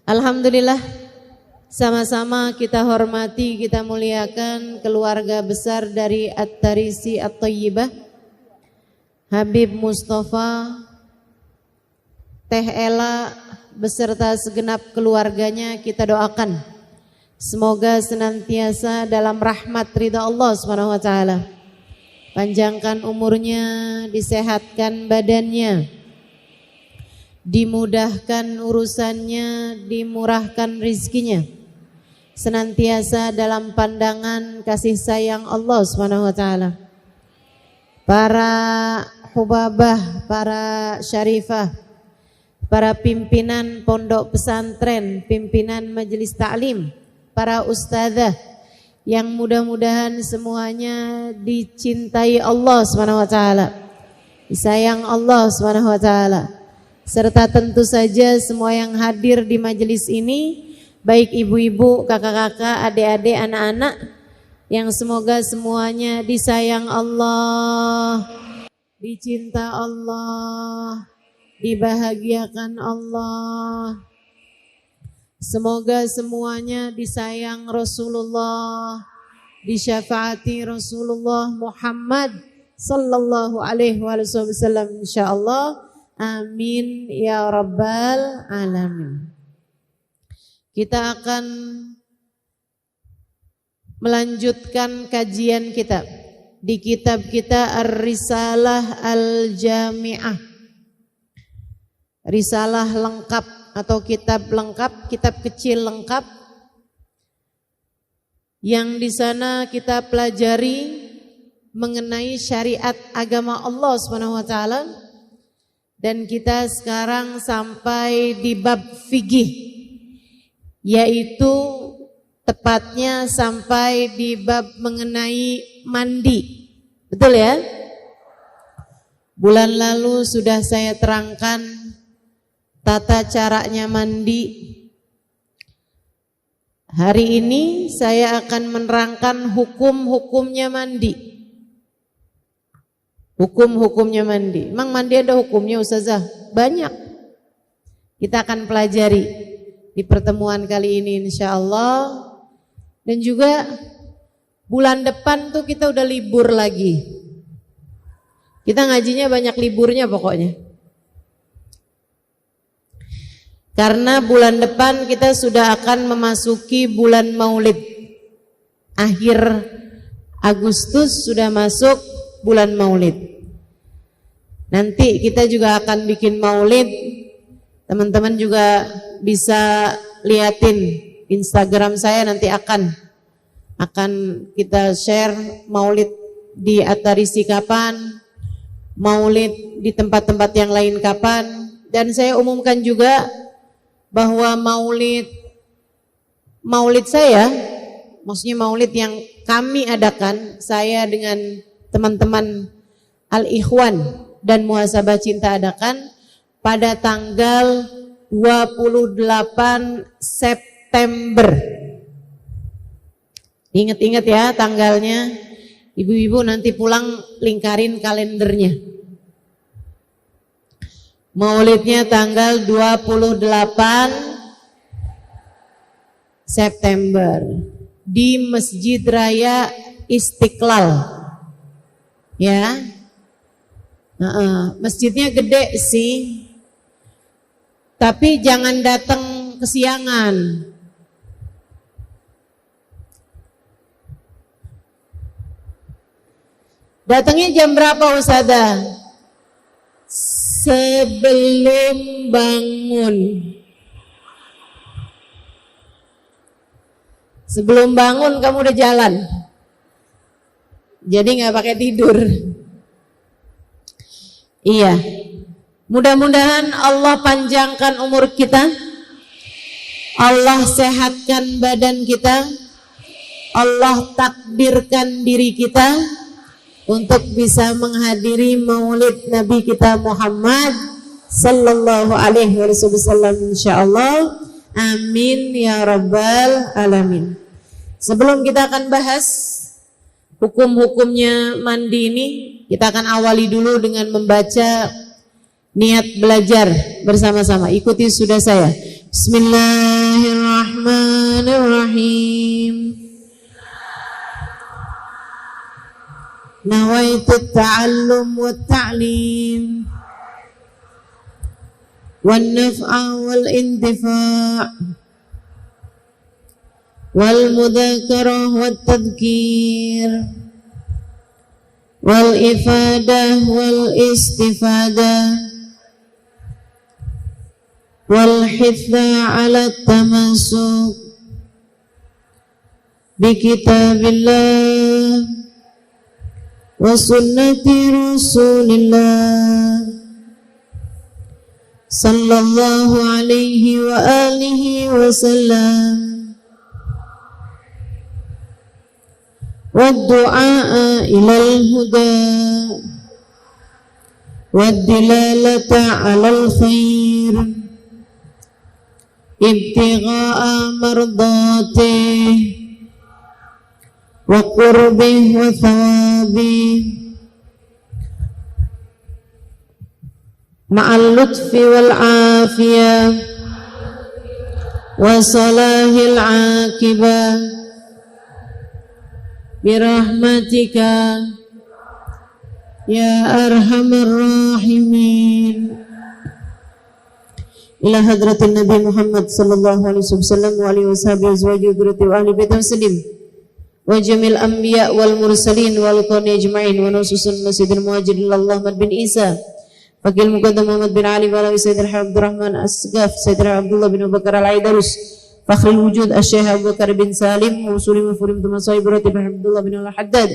Alhamdulillah, sama-sama kita hormati, kita muliakan keluarga besar dari At-Tarisi At-Thayyibah, Habib Mustafa, Teh Ela beserta segenap keluarganya. Kita doakan semoga senantiasa dalam rahmat ridha Allah Subhanahu wa taala. Panjangkan umurnya, disehatkan badannya, dimudahkan urusannya, dimurahkan rizkinya, senantiasa dalam pandangan kasih sayang Allah Subhanahu wa taala. Para hubabah, para syarifah, para pimpinan pondok pesantren, pimpinan majelis ta'lim, para ustadzah yang mudah-mudahan semuanya dicintai Allah Subhanahu wa taala, disayang Allah Subhanahu wa taala, serta tentu saja semua yang hadir di majelis ini, baik ibu-ibu, kakak-kakak, adik-adik, anak-anak, yang semoga semuanya disayang Allah, dicinta Allah, dibahagiakan Allah. Semoga semuanya disayang Rasulullah, disyafaati Rasulullah Muhammad sallallahu alaihi wasallam insyaallah. Amin ya rabbal alamin. Kita akan melanjutkan kajian kita di kitab kita Ar-Risalah Al-Jami'ah, risalah lengkap atau kitab lengkap, kitab kecil lengkap, yang di sana kita pelajari mengenai syariat agama Allah Subhanahu wa taala. Dan kita sekarang sampai di bab fikih, yaitu tepatnya sampai di bab mengenai mandi. Betul ya? Bulan lalu sudah saya terangkan tata caranya mandi. Hari ini saya akan menerangkan hukum-hukumnya mandi. Hukum-hukumnya mandi. Emang mandi ada hukumnya Ustazah? Banyak. Kita akan pelajari di pertemuan kali ini insyaallah. Dan juga bulan depan tuh kita udah libur lagi. Kita ngajinya banyak liburnya pokoknya. Karena bulan depan kita sudah akan memasuki bulan Maulid. Akhir Agustus sudah masuk bulan Maulid. Nanti kita juga akan bikin Maulid. Teman-teman juga bisa liatin Instagram saya, nanti akan kita share Maulid di At-Tarisi kapan, Maulid di tempat-tempat yang lain kapan. Dan saya umumkan juga bahwa maulid saya, maksudnya maulid yang kami adakan, saya dengan teman-teman Al-Ikhwan dan Muhasabah Cinta adakan pada tanggal 28 September. Ingat-ingat ya tanggalnya, ibu-ibu nanti pulang lingkarin kalendernya. Maulidnya tanggal 28 September di Masjid Raya Istiqlal. Ya. Masjidnya gede sih. Tapi jangan datang kesiangan. Datangnya jam berapa Ustazah? Sebelum bangun. Sebelum bangun kamu udah jalan. Jadi nggak pakai tidur. Iya. Mudah-mudahan Allah panjangkan umur kita. Allah sehatkan badan kita. Allah takdirkan diri kita untuk bisa menghadiri maulid Nabi kita Muhammad sallallahu alaihi wasallam insyaallah. Amin ya rabbal alamin. Sebelum kita akan bahas hukum-hukumnya mandi ini, kita akan awali dulu dengan membaca niat belajar bersama-sama. Ikuti sudah saya. Bismillahirrahmanirrahim. Nawaitu ta'allum wa ta'lim wan naf'a wal intifa' wal mudzakarah wat tadhkir wal ifadah wal istifadah wal hitha 'ala tamassuk bi kitabillah wa sunnati rasulillah sallallahu alaihi wa alihi wa sallam wa du'a ilal huda wa dilalata alal khair ibtigha'a mardatih wa qurbih wa thawabih ma'al lutfi wal afiyah wa salahil aqibah birahmatika ya arhamar rahimin. Ila hadratin Nabi Muhammad sallallahu alaihi wasallam wa alihi washabihi azwajihi dzurriyyati wa ahli baiti muslim wa jamil anbiya wal mursalin wal qawmi ajma'in wa nususun sayyidil muhajirin Allah Ahmad bin Isa Fakil Muqaddam Muhammad bin Ali Balawi Sayyidina Abdurrahman Asgaf Sayyidina Abdullah bin Abu Bakar Al-Aidarus Fakhrul Wujud Asy-Syaikh Abu Bakar bin Salim Muslim Mufurim Tumasai Berati bin Abdullah bin Al-Haddad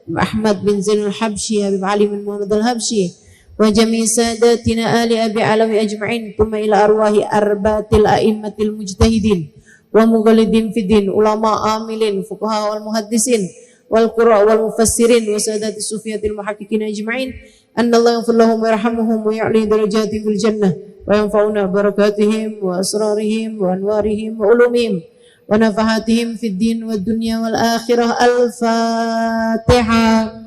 Ahmad bin Zain Al-Habsyi Habib Ali bin Muhammad Al-Habsyi wa jami' sadatina ali Abi Alawi ajma'in thumma ila arwahi arbatil a'immatil mujtahidin wa mughalidin fiddin ulama amilin fuqaha wal muhaddisin wal qurra wal mufassirin wa sadatis sufiyatil muhaqqiqin ajma'in anna Allah yaghfir lahum wa yarhamuhum wa ya'li darajatihim fil jannah wa yanfa'una barakatihim wa asrarihim wa anwarihim wa ulumihim wa nafahatihim fid din wad dunya wal akhirah. Al-Fatihah.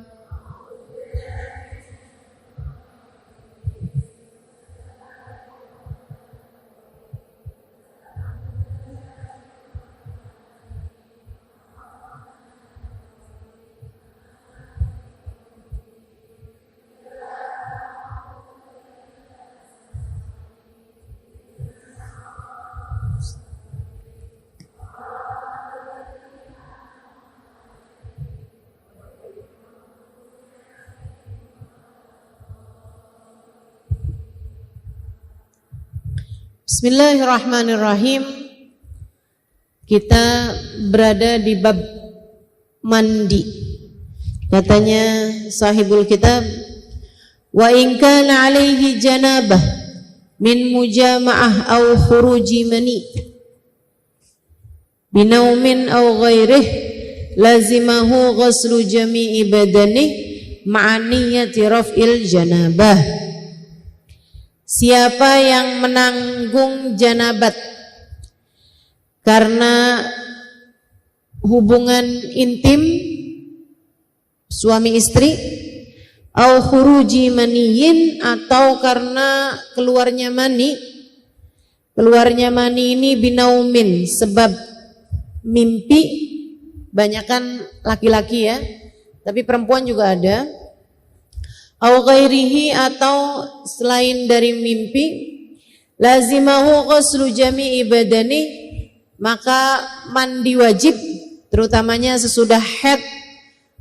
Bismillahirrahmanirrahim. Kita berada di bab mandi. Katanya sahibul kitab, wa in kana alaihi janabah min mujama'ah aw khuruji mani binaumin aw ghairih lazimahu ghuslu jami'i badanih ma'aniyati raf'il janabah. Siapa yang menanggung janabat karena hubungan intim suami istri, au khuruji maniyin, atau karena keluarnya mani ini binaumin, sebab mimpi, banyakan laki-laki ya, tapi perempuan juga ada. Au ghairihi, atau selain dari mimpi, lazimahu ghuslu jami'i badani, maka mandi wajib, terutamanya sesudah haid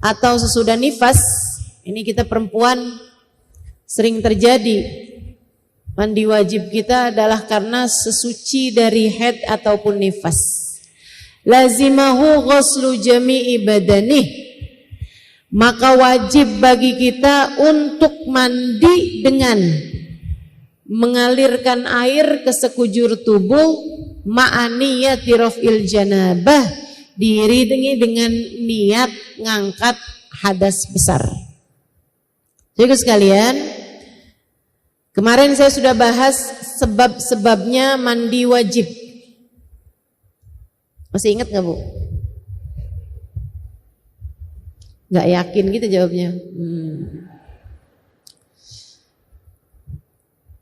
atau sesudah nifas. Ini kita perempuan sering terjadi, mandi wajib kita adalah karena sesuci dari haid ataupun nifas. Lazimahu ghuslu jami'i badani, maka wajib bagi kita untuk mandi dengan mengalirkan air ke sekujur tubuh, ma'aniyati raf'il janabah, diiringi dengan niat ngangkat hadas besar. Jadi sekalian, kemarin saya sudah bahas sebab-sebabnya mandi wajib. Masih ingat nggak Bu? Nggak yakin gitu jawabnya.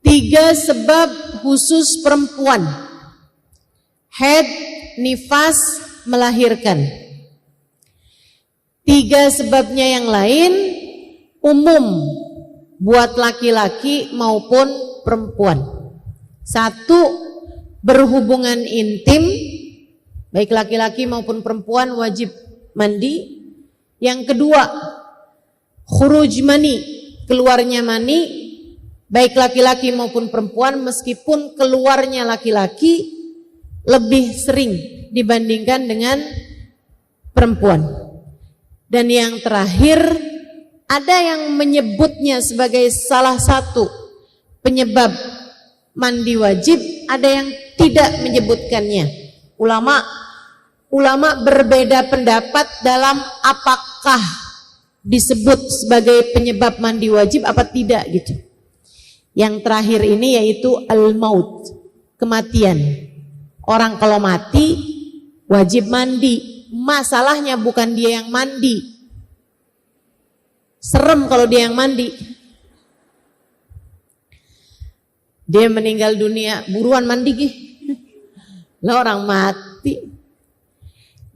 3 sebab khusus perempuan. Haid, nifas, melahirkan. 3 sebabnya yang lain umum buat laki-laki maupun perempuan. 1, berhubungan intim, baik laki-laki maupun perempuan wajib mandi. Yang kedua, khuruj mani, keluarnya mani, baik laki-laki maupun perempuan, meskipun keluarnya laki-laki lebih sering dibandingkan dengan perempuan. Dan yang terakhir, ada yang menyebutnya sebagai salah satu penyebab mandi wajib, ada yang tidak menyebutkannya. Ulama berbeda pendapat dalam apakah disebut sebagai penyebab mandi wajib apa tidak gitu. Yang terakhir ini yaitu al-maut, kematian. Orang kalau mati wajib mandi. Masalahnya bukan dia yang mandi. Serem kalau dia yang mandi. Dia meninggal dunia, buruan mandi gih. Lah orang mati.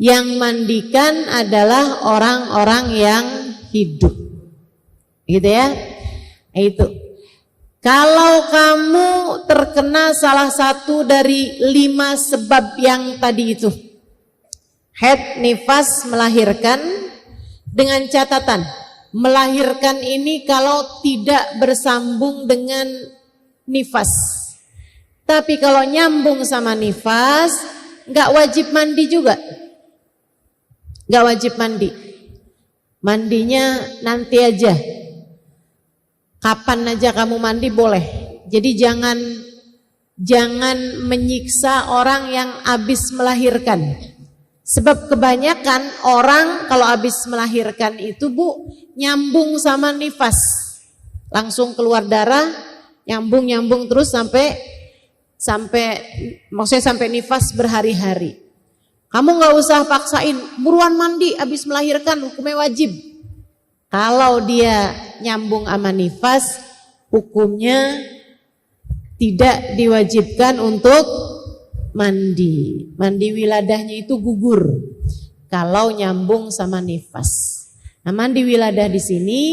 Yang mandikan adalah orang-orang yang hidup. Gitu ya. Itu. Kalau kamu terkena salah satu dari 5 sebab yang tadi itu, haid, nifas, melahirkan, dengan catatan melahirkan ini kalau tidak bersambung dengan nifas. Tapi kalau nyambung sama nifas, nggak wajib mandi juga. Nggak wajib mandi. Mandinya nanti aja. Kapan aja kamu mandi boleh. Jadi jangan menyiksa orang yang habis melahirkan. Sebab kebanyakan orang kalau habis melahirkan itu Bu, nyambung sama nifas. Langsung keluar darah, nyambung terus sampai maksudnya sampai nifas berhari-hari. Kamu nggak usah paksain, buruan mandi habis melahirkan, hukumnya wajib. Kalau dia nyambung sama nifas, hukumnya tidak diwajibkan untuk mandi. Mandi wiladahnya itu gugur kalau nyambung sama nifas. Nah, mandi wiladah di sini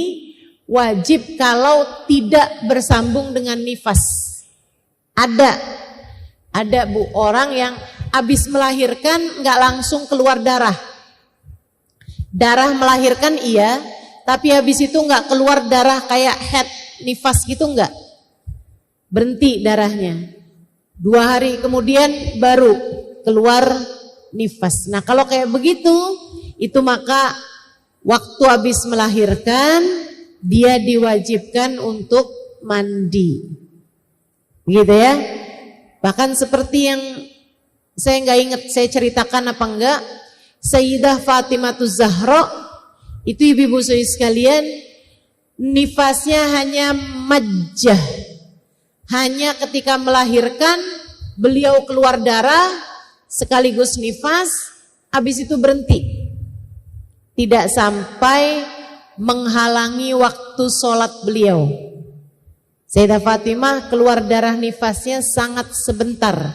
wajib kalau tidak bersambung dengan nifas. Ada Bu orang yang habis melahirkan nggak langsung keluar darah. Darah melahirkan iya, tapi habis itu nggak keluar darah kayak haid, nifas gitu nggak. Berhenti darahnya. 2 hari kemudian baru keluar nifas. Nah kalau kayak begitu, itu maka waktu habis melahirkan dia diwajibkan untuk mandi. Gitu ya. Bahkan seperti yang saya nggak ingat saya ceritakan apa enggak, Sayyidah Fatimahuz Zahra itu ibu-ibu sekalian, nifasnya hanya majjah. Hanya ketika melahirkan beliau keluar darah sekaligus nifas, habis itu berhenti. Tidak sampai menghalangi waktu sholat beliau. Sayyidah Fatimah keluar darah nifasnya sangat sebentar,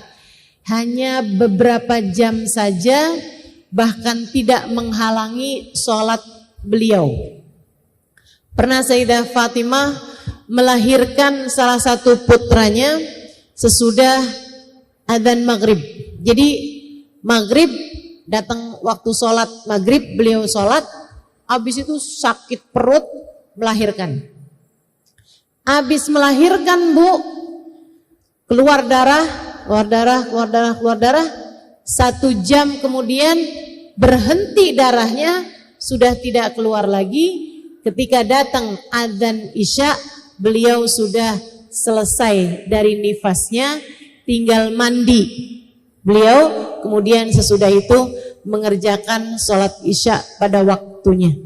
hanya beberapa jam saja, bahkan tidak menghalangi sholat beliau. Pernah Sayyidah Fatimah melahirkan salah satu putranya sesudah adzan maghrib. Jadi maghrib datang waktu sholat maghrib, beliau sholat, habis itu sakit perut melahirkan. Habis melahirkan Bu, keluar darah. 1 jam kemudian berhenti darahnya, sudah tidak keluar lagi. Ketika datang adzan isya, beliau sudah selesai dari nifasnya, tinggal mandi. Beliau kemudian sesudah itu mengerjakan sholat isya pada waktunya.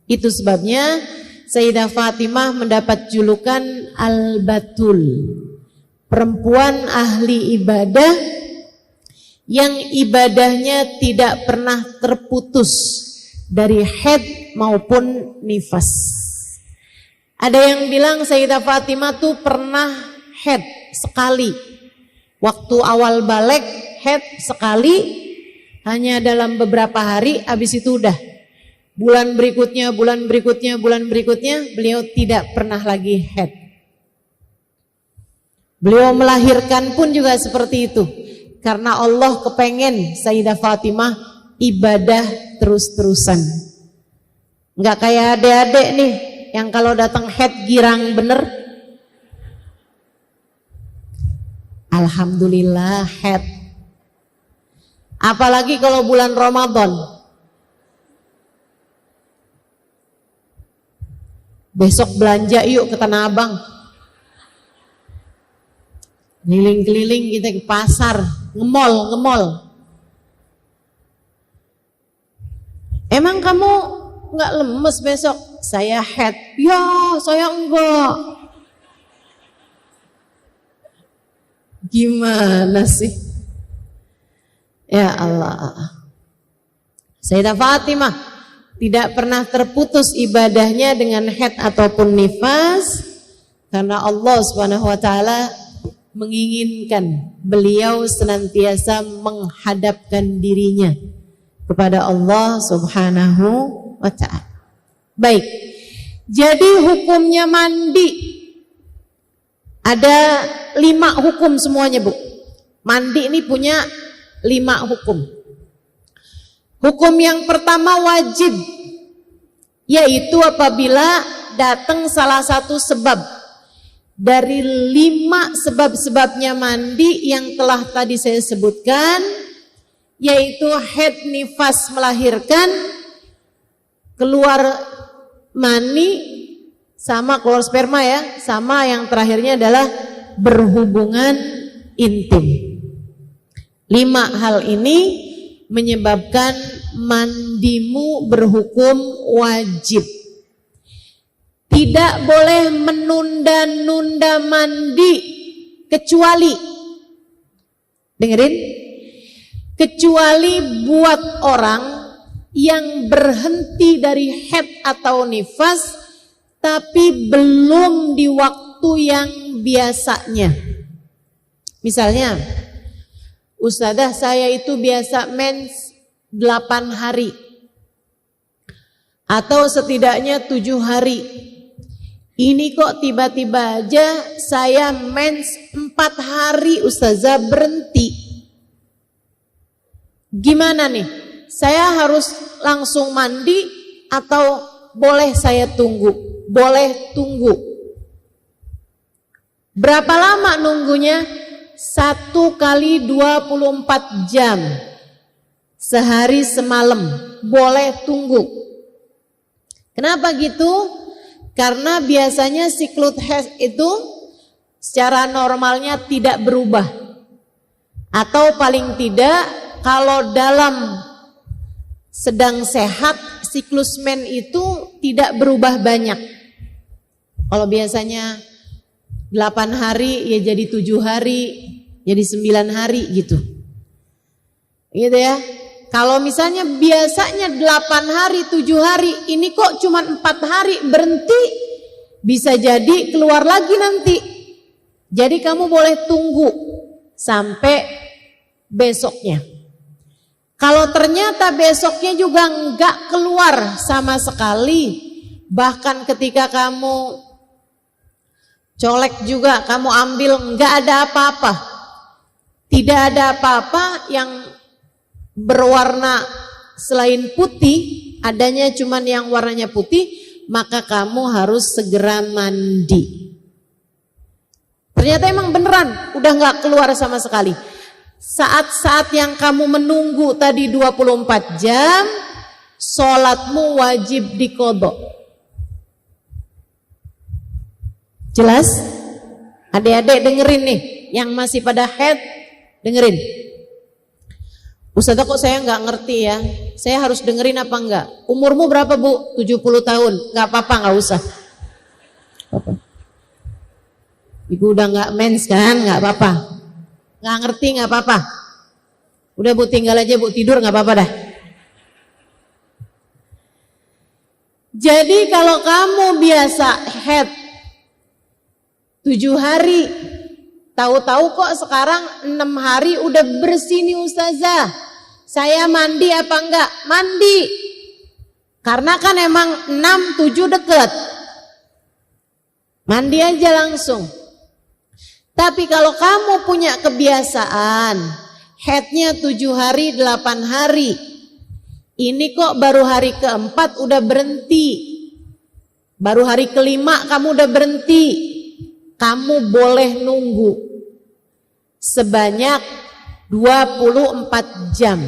Itu sebabnya Sayyidah Fatimah mendapat julukan Al-Batul, perempuan ahli ibadah yang ibadahnya tidak pernah terputus dari haid maupun nifas. Ada yang bilang Sayyidah Fatimah tuh pernah haid sekali. Waktu awal balik haid sekali, hanya dalam beberapa hari, habis itu udah. Bulan berikutnya beliau tidak pernah lagi haid. Beliau melahirkan pun juga seperti itu. Karena Allah kepengen Sayyidah Fatimah ibadah terus-terusan. Enggak kayak adik-adik nih yang kalau datang haid girang bener. Alhamdulillah haid. Apalagi kalau bulan Ramadan. Besok belanja yuk ke Tanah Abang. Keliling-keliling kita ke pasar, ngemol. Emang kamu nggak lemes besok? Saya haid. Ya, saya enggak. Gimana sih? Ya Allah. Sayyidah Fatimah tidak pernah terputus ibadahnya dengan haid ataupun nifas karena Allah Subhanahu wa taala menginginkan beliau senantiasa menghadapkan dirinya kepada Allah Subhanahu wa ta'ala. Baik, jadi hukumnya mandi ada 5 hukum semuanya, Bu. Mandi ini punya 5 hukum. Hukum yang pertama wajib, yaitu apabila datang salah satu sebab dari 5 sebab-sebabnya mandi yang telah tadi saya sebutkan, yaitu haid, nifas, melahirkan, keluar mani, sama keluar sperma ya, sama yang terakhirnya adalah berhubungan intim. 5 hal ini menyebabkan mandimu berhukum wajib. Tidak boleh menunda-nunda mandi kecuali, dengerin, kecuali buat orang yang berhenti dari haid atau nifas tapi belum di waktu yang biasanya. Misalnya, Ustadzah saya itu biasa mens 8 hari atau setidaknya 7 hari. Ini kok tiba-tiba aja saya mens 4 hari Ustazah berhenti. Gimana nih? Saya harus langsung mandi atau boleh saya tunggu? Boleh tunggu. Berapa lama nunggunya? 1 kali 24 jam. Sehari semalam. Boleh tunggu. Kenapa gitu? Karena biasanya siklus haid itu secara normalnya tidak berubah. Atau paling tidak kalau dalam sedang sehat siklus men itu tidak berubah banyak. Kalau biasanya 8 hari ya jadi 7 hari, jadi 9 hari gitu. Gitu ya. Kalau misalnya biasanya 8 hari, 7 hari, ini kok cuma 4 hari berhenti, bisa jadi keluar lagi nanti. Jadi kamu boleh tunggu sampai besoknya. Kalau ternyata besoknya juga enggak keluar sama sekali, bahkan ketika kamu colek juga, kamu ambil enggak ada apa-apa. Tidak ada apa-apa yang berwarna selain putih, adanya cuman yang warnanya putih, maka kamu harus segera mandi. Ternyata emang beneran udah nggak keluar sama sekali. Saat-saat yang kamu menunggu tadi 24 jam, sholatmu wajib diqodho. Jelas? Adik-adik dengerin nih, yang masih pada haid dengerin. Ustazah kok saya nggak ngerti ya, saya harus dengerin apa enggak? Umurmu berapa Bu? 70 tahun, nggak apa-apa, nggak usah. Apa? Ibu udah nggak mens kan, nggak apa-apa. Nggak ngerti nggak apa-apa. Udah Bu, tinggal aja Bu, tidur nggak apa-apa dah. Jadi kalau kamu biasa head 7 hari, tahu-tahu kok sekarang 6 hari udah bersih nih Ustazah. Saya mandi apa enggak? Mandi. Karena kan emang 6, 7 deket. Mandi aja langsung. Tapi kalau kamu punya kebiasaan headnya 7 hari, 8 hari, ini kok baru hari keempat udah berhenti, baru hari kelima kamu udah berhenti, kamu boleh nunggu sebanyak 24 jam.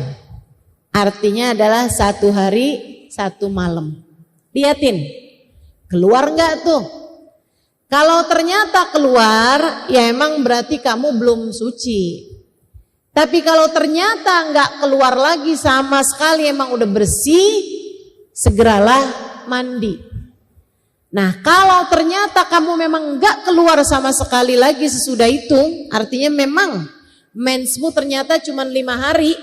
Artinya adalah 1 hari 1 malam. Liatin, keluar enggak tuh? Kalau ternyata keluar, ya emang berarti kamu belum suci. Tapi kalau ternyata enggak keluar lagi sama sekali, emang udah bersih, segeralah mandi. Nah, kalau ternyata kamu memang enggak keluar sama sekali lagi sesudah itu, artinya memang mensmu ternyata cuma 5 hari,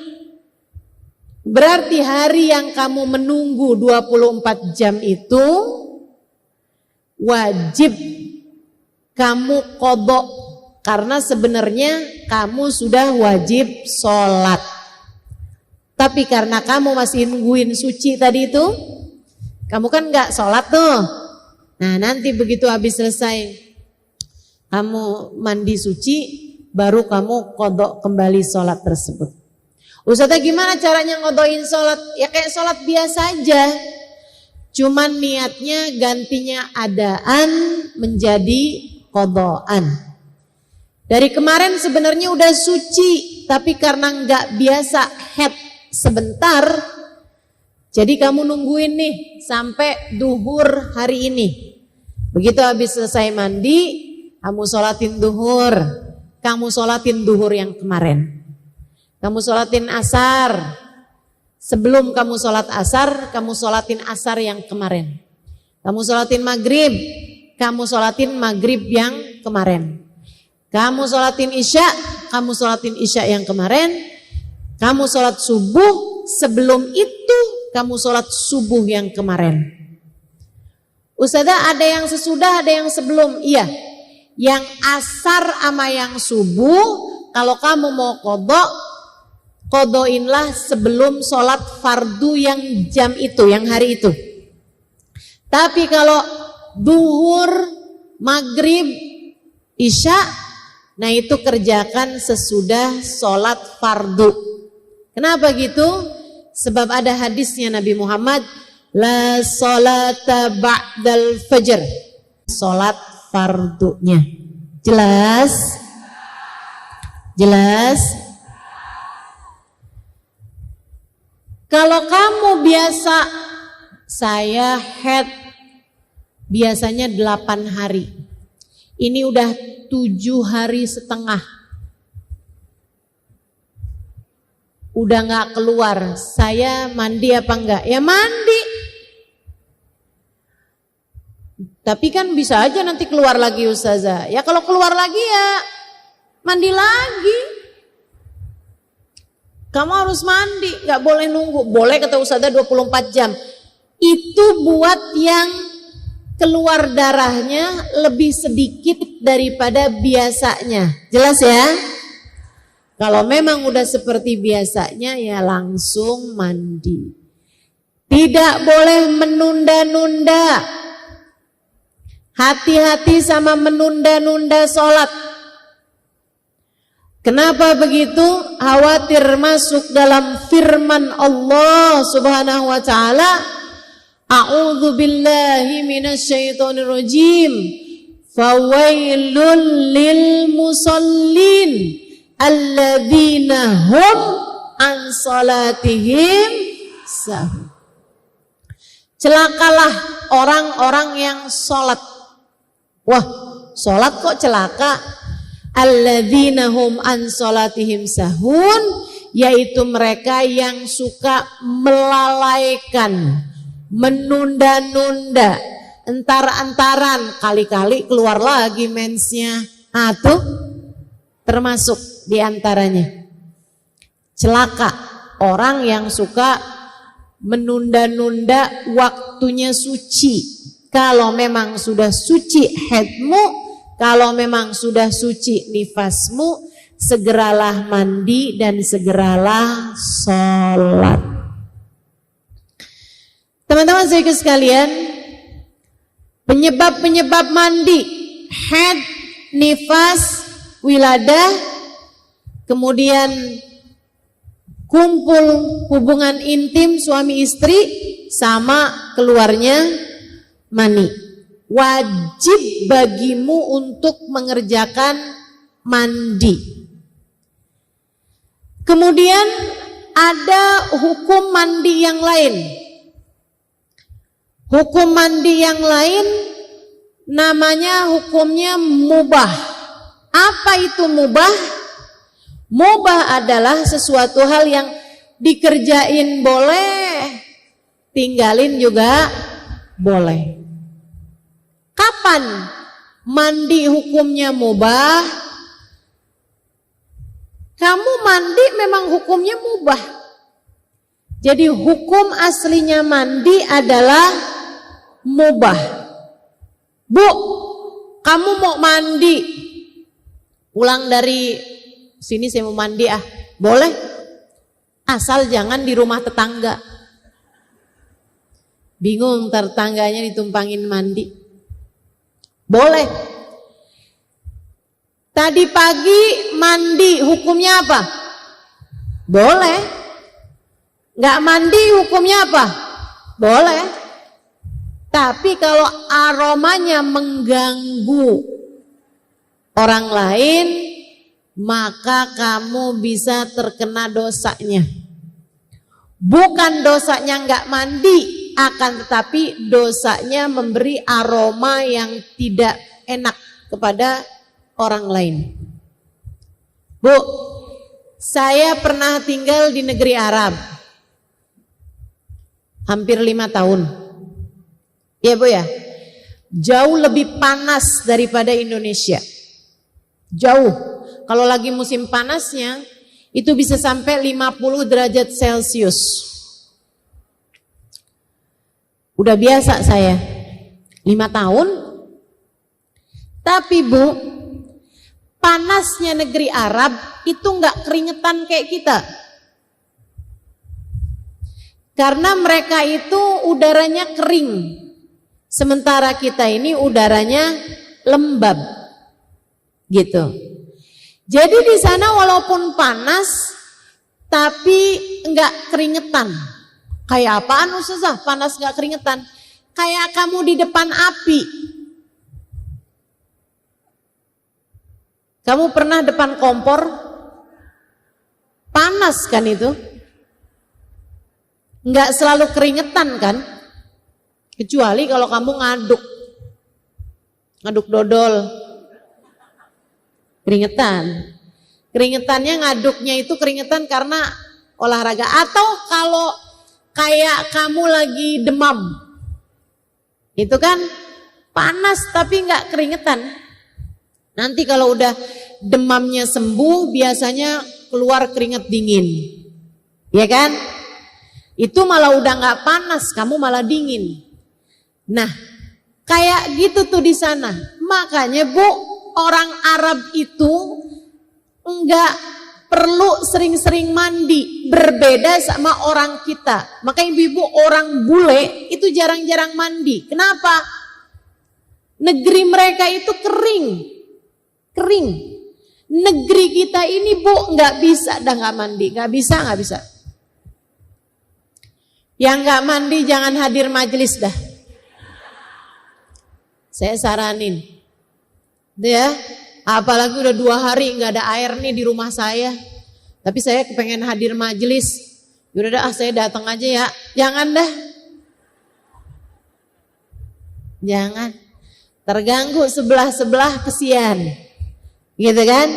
berarti hari yang kamu menunggu 24 jam itu wajib kamu qadha, karena sebenarnya kamu sudah wajib sholat. Tapi karena kamu masih nungguin suci tadi itu, kamu kan enggak sholat tuh. Nah, nanti begitu habis selesai kamu mandi suci, baru kamu qadha kembali sholat tersebut. Ustazah, gimana caranya ngodoin sholat? Ya kayak sholat biasa aja, cuman niatnya gantinya adaan menjadi qadhaan. Dari kemarin sebenarnya udah suci, tapi karena nggak biasa head sebentar, jadi kamu nungguin nih sampai duhur hari ini. Begitu habis selesai mandi, kamu sholatin duhur, kamu sholatin duhur yang kemarin, kamu sholatin asar. Sebelum kamu sholat asar, kamu sholatin asar yang kemarin. Kamu sholatin maghrib, kamu sholatin maghrib yang kemarin. Kamu sholatin isya, kamu sholatin isya yang kemarin. Kamu sholat subuh, sebelum itu kamu sholat subuh yang kemarin. Ustazah, ada yang sesudah, ada yang sebelum. Iya, yang asar sama yang subuh, kalau kamu mau qadha, qadhainlah sebelum sholat fardu yang jam itu, yang hari itu. Tapi kalau duhur, maghrib, isya, nah itu kerjakan sesudah sholat fardu. Kenapa gitu? Sebab ada hadisnya Nabi Muhammad, la sholata ba'dal fajr, sholat fardunya. Jelas? Jelas? Kalau kamu biasa, saya head biasanya 8 hari, ini udah 7 hari setengah, udah gak keluar, saya mandi apa enggak? Ya mandi. Tapi kan bisa aja nanti keluar lagi Ustazah. Ya kalau keluar lagi ya mandi lagi. Kamu harus mandi, gak boleh nunggu. Boleh kata Ustazah 24 jam. Itu buat yang keluar darahnya lebih sedikit daripada biasanya. Jelas ya? Kalau memang udah seperti biasanya ya langsung mandi. Tidak boleh menunda-nunda. Hati-hati sama menunda-nunda sholat. Kenapa begitu? Khawatir masuk dalam firman Allah Subhanahu wa taala, A'udzu billahi minasyaitonir rajim. Fawailul lil musallin alladzina hum an salatihim sahun. Celakalah orang-orang yang sholat. Wah, sholat kok celaka? Alladzina hum an salatihim sahun, yaitu mereka yang suka melalaikan, menunda-nunda, entar-entaran, kali-kali keluar lagi mensnya. Tuh termasuk diantaranya. Celaka orang yang suka menunda-nunda waktunya suci. Kalau memang sudah suci haidmu, kalau memang sudah suci nifasmu, segeralah mandi dan segeralah sholat. Teman-teman saya sekalian, penyebab-penyebab mandi, haid, nifas, wiladah, kemudian kumpul hubungan intim suami istri sama keluarnya mani. Wajib bagimu untuk mengerjakan mandi. Kemudian ada hukum mandi yang lain. Hukum mandi yang lain namanya hukumnya mubah. Apa itu mubah? Mubah adalah sesuatu hal yang dikerjain boleh, tinggalin juga boleh. Kapan mandi hukumnya mubah? Kamu mandi memang hukumnya mubah. Jadi hukum aslinya mandi adalah mubah. Bu, kamu mau mandi, pulang dari sini saya mau mandi boleh, asal jangan di rumah tetangga. Bingung tetangganya ditumpangin mandi. Boleh. Tadi pagi mandi hukumnya apa? Boleh. Nggak mandi hukumnya apa? Boleh. Tapi kalau aromanya mengganggu orang lain, maka kamu bisa terkena dosanya. Bukan dosanya nggak mandi, akan tetapi dosanya memberi aroma yang tidak enak kepada orang lain. Bu, saya pernah tinggal di negeri Arab hampir 5 tahun. Ya Bu ya, jauh lebih panas daripada Indonesia. Jauh. Kalau lagi musim panasnya itu bisa sampai 50 derajat Celcius. Udah biasa saya 5 tahun. Tapi Bu, panasnya negeri Arab itu nggak keringetan kayak kita. Karena mereka itu udaranya kering. Sementara kita ini udaranya lembab. Gitu. Jadi di sana walaupun panas tapi enggak keringetan. Kayak apaan Ustazah? Panas enggak keringetan? Kayak kamu di depan api. Kamu pernah depan kompor? Panas kan itu? Enggak selalu keringetan kan? Kecuali kalau kamu ngaduk dodol. Keringetan. Keringetannya ngaduknya itu keringetan karena olahraga. Atau kalau kayak kamu lagi demam. Itu kan panas tapi nggak keringetan. Nanti kalau udah demamnya sembuh biasanya keluar keringet dingin. Ya kan? Itu malah udah nggak panas, kamu malah dingin. Nah, kayak gitu tuh di sana. Makanya Bu, orang Arab itu enggak perlu sering-sering mandi, berbeda sama orang kita. Makanya ibu-ibu orang bule itu jarang-jarang mandi. Kenapa? Negeri mereka itu kering. Negeri kita ini Bu enggak bisa dah enggak mandi, enggak bisa. Yang enggak mandi jangan hadir majelis dah. Saya saranin. Ya, apalagi udah 2 hari nggak ada air nih di rumah saya. Tapi saya kepengen hadir majelis. Yaudah dah, saya datang aja ya. Jangan dah. Jangan. Terganggu sebelah-sebelah kesian. Gitu kan?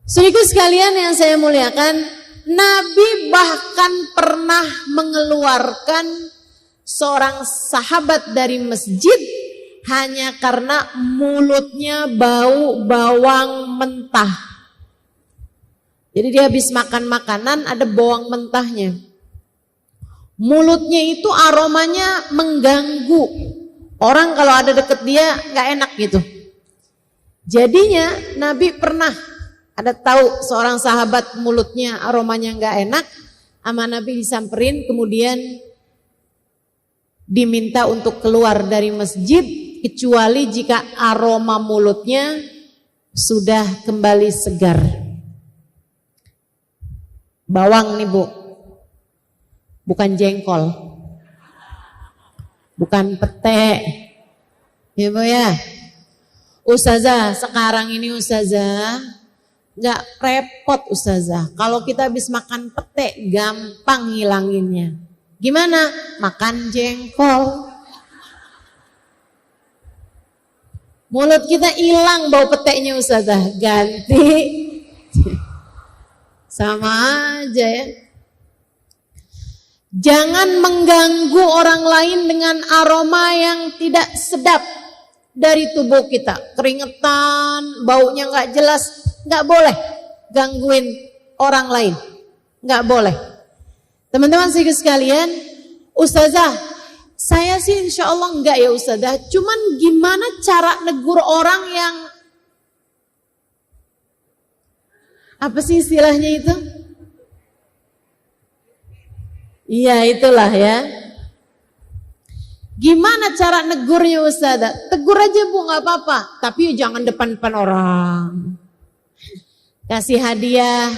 Saudaraku sekalian yang saya muliakan, Nabi bahkan pernah mengeluarkan seorang sahabat dari masjid hanya karena mulutnya bau bawang mentah. Jadi dia habis makan makanan ada bawang mentahnya. Mulutnya itu aromanya mengganggu. Orang kalau ada deket dia gak enak gitu. Jadinya Nabi pernah ada tahu seorang sahabat mulutnya aromanya gak enak. Sama Nabi disamperin kemudian diminta untuk keluar dari masjid. Kecuali jika aroma mulutnya sudah kembali segar. Bawang nih Bu, bukan jengkol, bukan pete, ya Bu ya. Ustazah, sekarang ini Ustazah nggak repot Ustazah. Kalau kita habis makan pete gampang hilanginnya. Gimana? Makan jengkol. Mulut kita hilang bau peteknya Ustazah, ganti. Sama aja ya. Jangan mengganggu orang lain dengan aroma yang tidak sedap dari tubuh kita. Keringetan, baunya gak jelas, gak boleh gangguin orang lain. Gak boleh. Teman-teman sekalian, Ustazah, saya sih insya Allah enggak ya Ustazah. Cuman gimana cara negur orang yang apa sih istilahnya itu? Iya itulah ya. Gimana cara negurnya Ustazah? Tegur aja Bu gak apa-apa. Tapi jangan depan-depan orang. Kasih hadiah,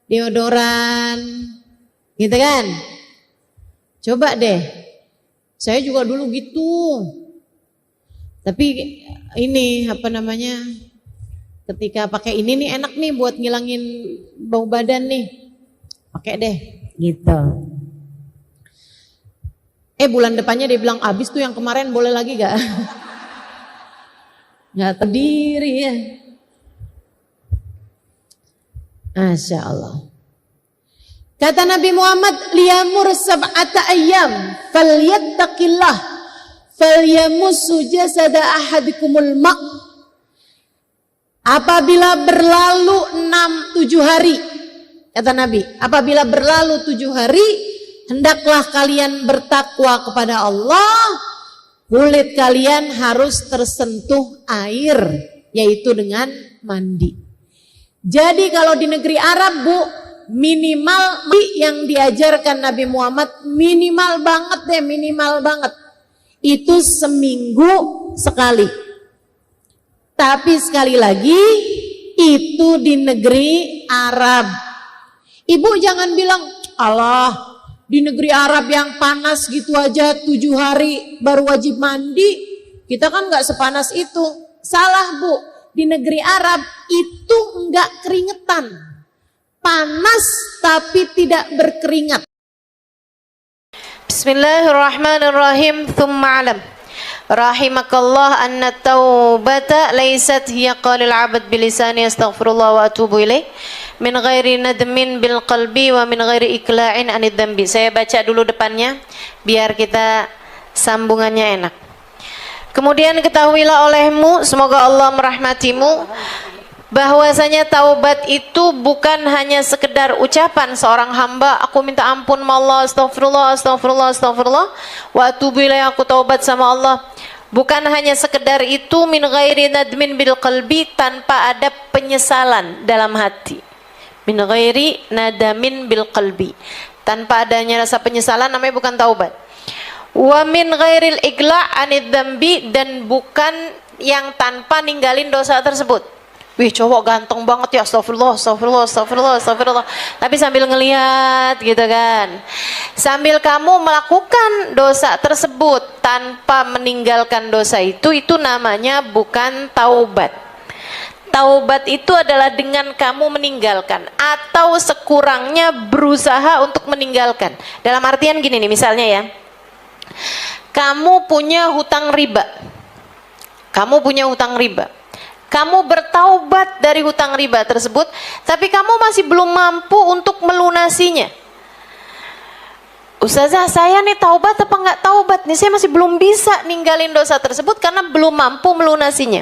deodoran, gitu kan? Coba deh. Saya juga dulu gitu. Tapi ini apa namanya? Ketika pakai ini nih enak nih buat ngilangin bau badan nih. Pakai deh, gitu. Bulan depannya dia bilang abis tuh yang kemarin boleh lagi gak? Gak terdiri ya. Masya Allah. Kata Nabi Muhammad, liyamur sab'ata ayyam falyattaqillah falyamussu jasada ahadikumul ma'. Apabila berlalu 6-7 hari, kata Nabi, apabila berlalu 7 hari, hendaklah kalian bertakwa kepada Allah, kulit kalian harus tersentuh air, yaitu dengan mandi. Jadi kalau di negeri Arab Bu, minimal yang diajarkan Nabi Muhammad, minimal banget deh, minimal banget. Itu seminggu sekali. Tapi sekali lagi itu di negeri Arab. Ibu jangan bilang, Allah di negeri Arab yang panas gitu aja 7 hari baru wajib mandi. Kita kan gak sepanas itu. Salah Bu, di negeri Arab itu enggak keringetan. Panas tapi tidak berkeringat. Bismillahirrahmanirrahim. Thumma alam rahimakallah anna taubata laysat hiya qalil abad bilisani astaghfirullah wa atubu ilaih min ghairi nadmin bil qalbi wa min ghairi ikla'in anid dhanbi. Saya baca dulu depannya biar kita sambungannya enak. Kemudian ketahuilah olehmu, semoga Allah merahmatimu, bahwasanya taubat itu bukan hanya sekedar ucapan seorang hamba, aku minta ampun sama Allah, astagfirullah, astagfirullah, astagfirullah, wa atubu ilaih, aku taubat sama Allah. Bukan hanya sekedar itu, min ghairi nadmin bil qalbi, tanpa ada penyesalan dalam hati. Min ghairi nadamin bil qalbi, tanpa adanya rasa penyesalan, namanya bukan taubat. Wa min ghairil igla' anid dzambi, dan bukan yang tanpa ninggalin dosa tersebut. Wih, cowok ganteng banget ya, astagfirullah, astagfirullah, astagfirullah, astagfirullah. Tapi sambil ngelihat gitu kan. Sambil kamu melakukan dosa tersebut tanpa meninggalkan dosa itu namanya bukan taubat. Taubat itu adalah dengan kamu meninggalkan atau sekurangnya berusaha untuk meninggalkan. Dalam artian gini nih, misalnya ya. Kamu punya hutang riba. Kamu punya hutang riba. Kamu bertaubat dari hutang riba tersebut, tapi kamu masih belum mampu untuk melunasinya. Ustazah, saya nih taubat apa enggak taubat nih? Saya masih belum bisa ninggalin dosa tersebut karena belum mampu melunasinya.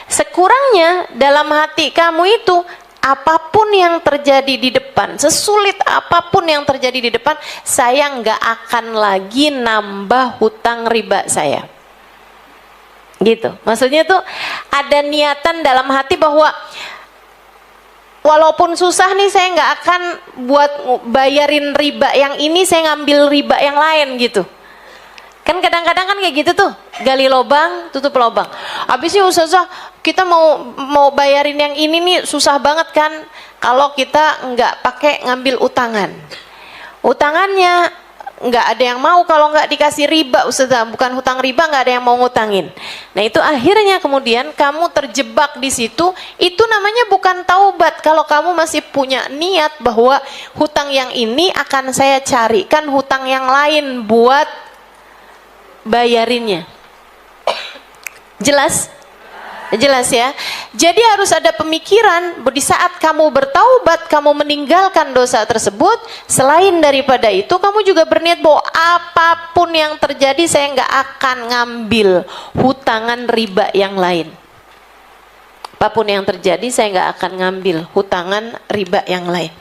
Sekurangnya dalam hati kamu itu apapun yang terjadi di depan, sesulit apapun yang terjadi di depan, saya nggak akan lagi nambah hutang riba saya. Gitu. Maksudnya tuh ada niatan dalam hati bahwa walaupun susah nih, saya nggak akan buat bayarin riba yang ini, saya ngambil riba yang lain gitu. Kan kadang-kadang kan kayak gitu tuh, gali lubang, tutup lubang. Habisnya ustazah, kita mau bayarin yang ini nih susah banget kan kalau kita nggak pakai ngambil utangan. Utangannya nggak ada yang mau kalau nggak dikasih riba ustazah, bukan hutang riba, nggak ada yang mau ngutangin. Nah itu akhirnya kemudian kamu terjebak di situ. Itu namanya bukan taubat. Kalau kamu masih punya niat bahwa hutang yang ini akan saya carikan hutang yang lain buat bayarinnya. Jelas? Jelas ya. Jadi harus ada pemikiran di saat kamu bertaubat, kamu meninggalkan dosa tersebut. Selain daripada itu, kamu juga berniat bahwa apapun yang terjadi, saya nggak akan ngambil hutangan riba yang lain. Apapun yang terjadi, saya nggak akan ngambil hutangan riba yang lain.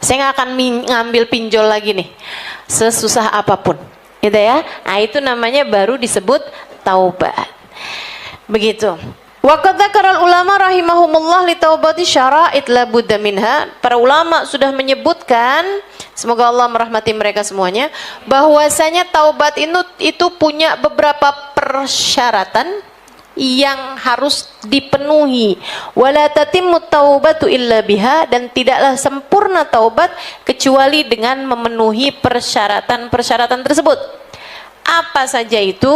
Saya nggak akan ngambil pinjol lagi nih, sesusah apapun. Gitu ya. Nah, itu namanya baru disebut taubat. Begitu. Wa qad dzakara ulama rahimahumullah li taubati syara'it la budda minha. Para ulama sudah menyebutkan, semoga Allah merahmati mereka semuanya, bahwasanya taubat itu punya beberapa persyaratan yang harus dipenuhi. Wala tatimmu taubatu illa biha, dan tidaklah sempurna taubat kecuali dengan memenuhi persyaratan-persyaratan tersebut. Apa saja itu?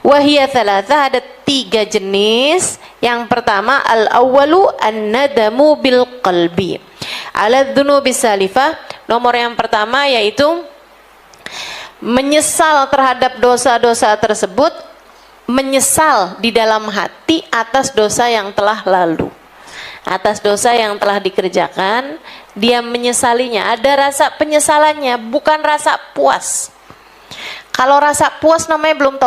Wahiyya thalatha, ada 3 jenis. Yang pertama, al-awwalu an-nadamu bil qalbi ala dzunubi salifah. Nomor yang pertama yaitu menyesal terhadap dosa-dosa tersebut, menyesal di dalam hati atas dosa yang telah lalu, atas dosa yang telah dikerjakan, dia menyesalinya. Ada rasa penyesalannya, bukan rasa puas. Kalau rasa puas namanya belum tahu.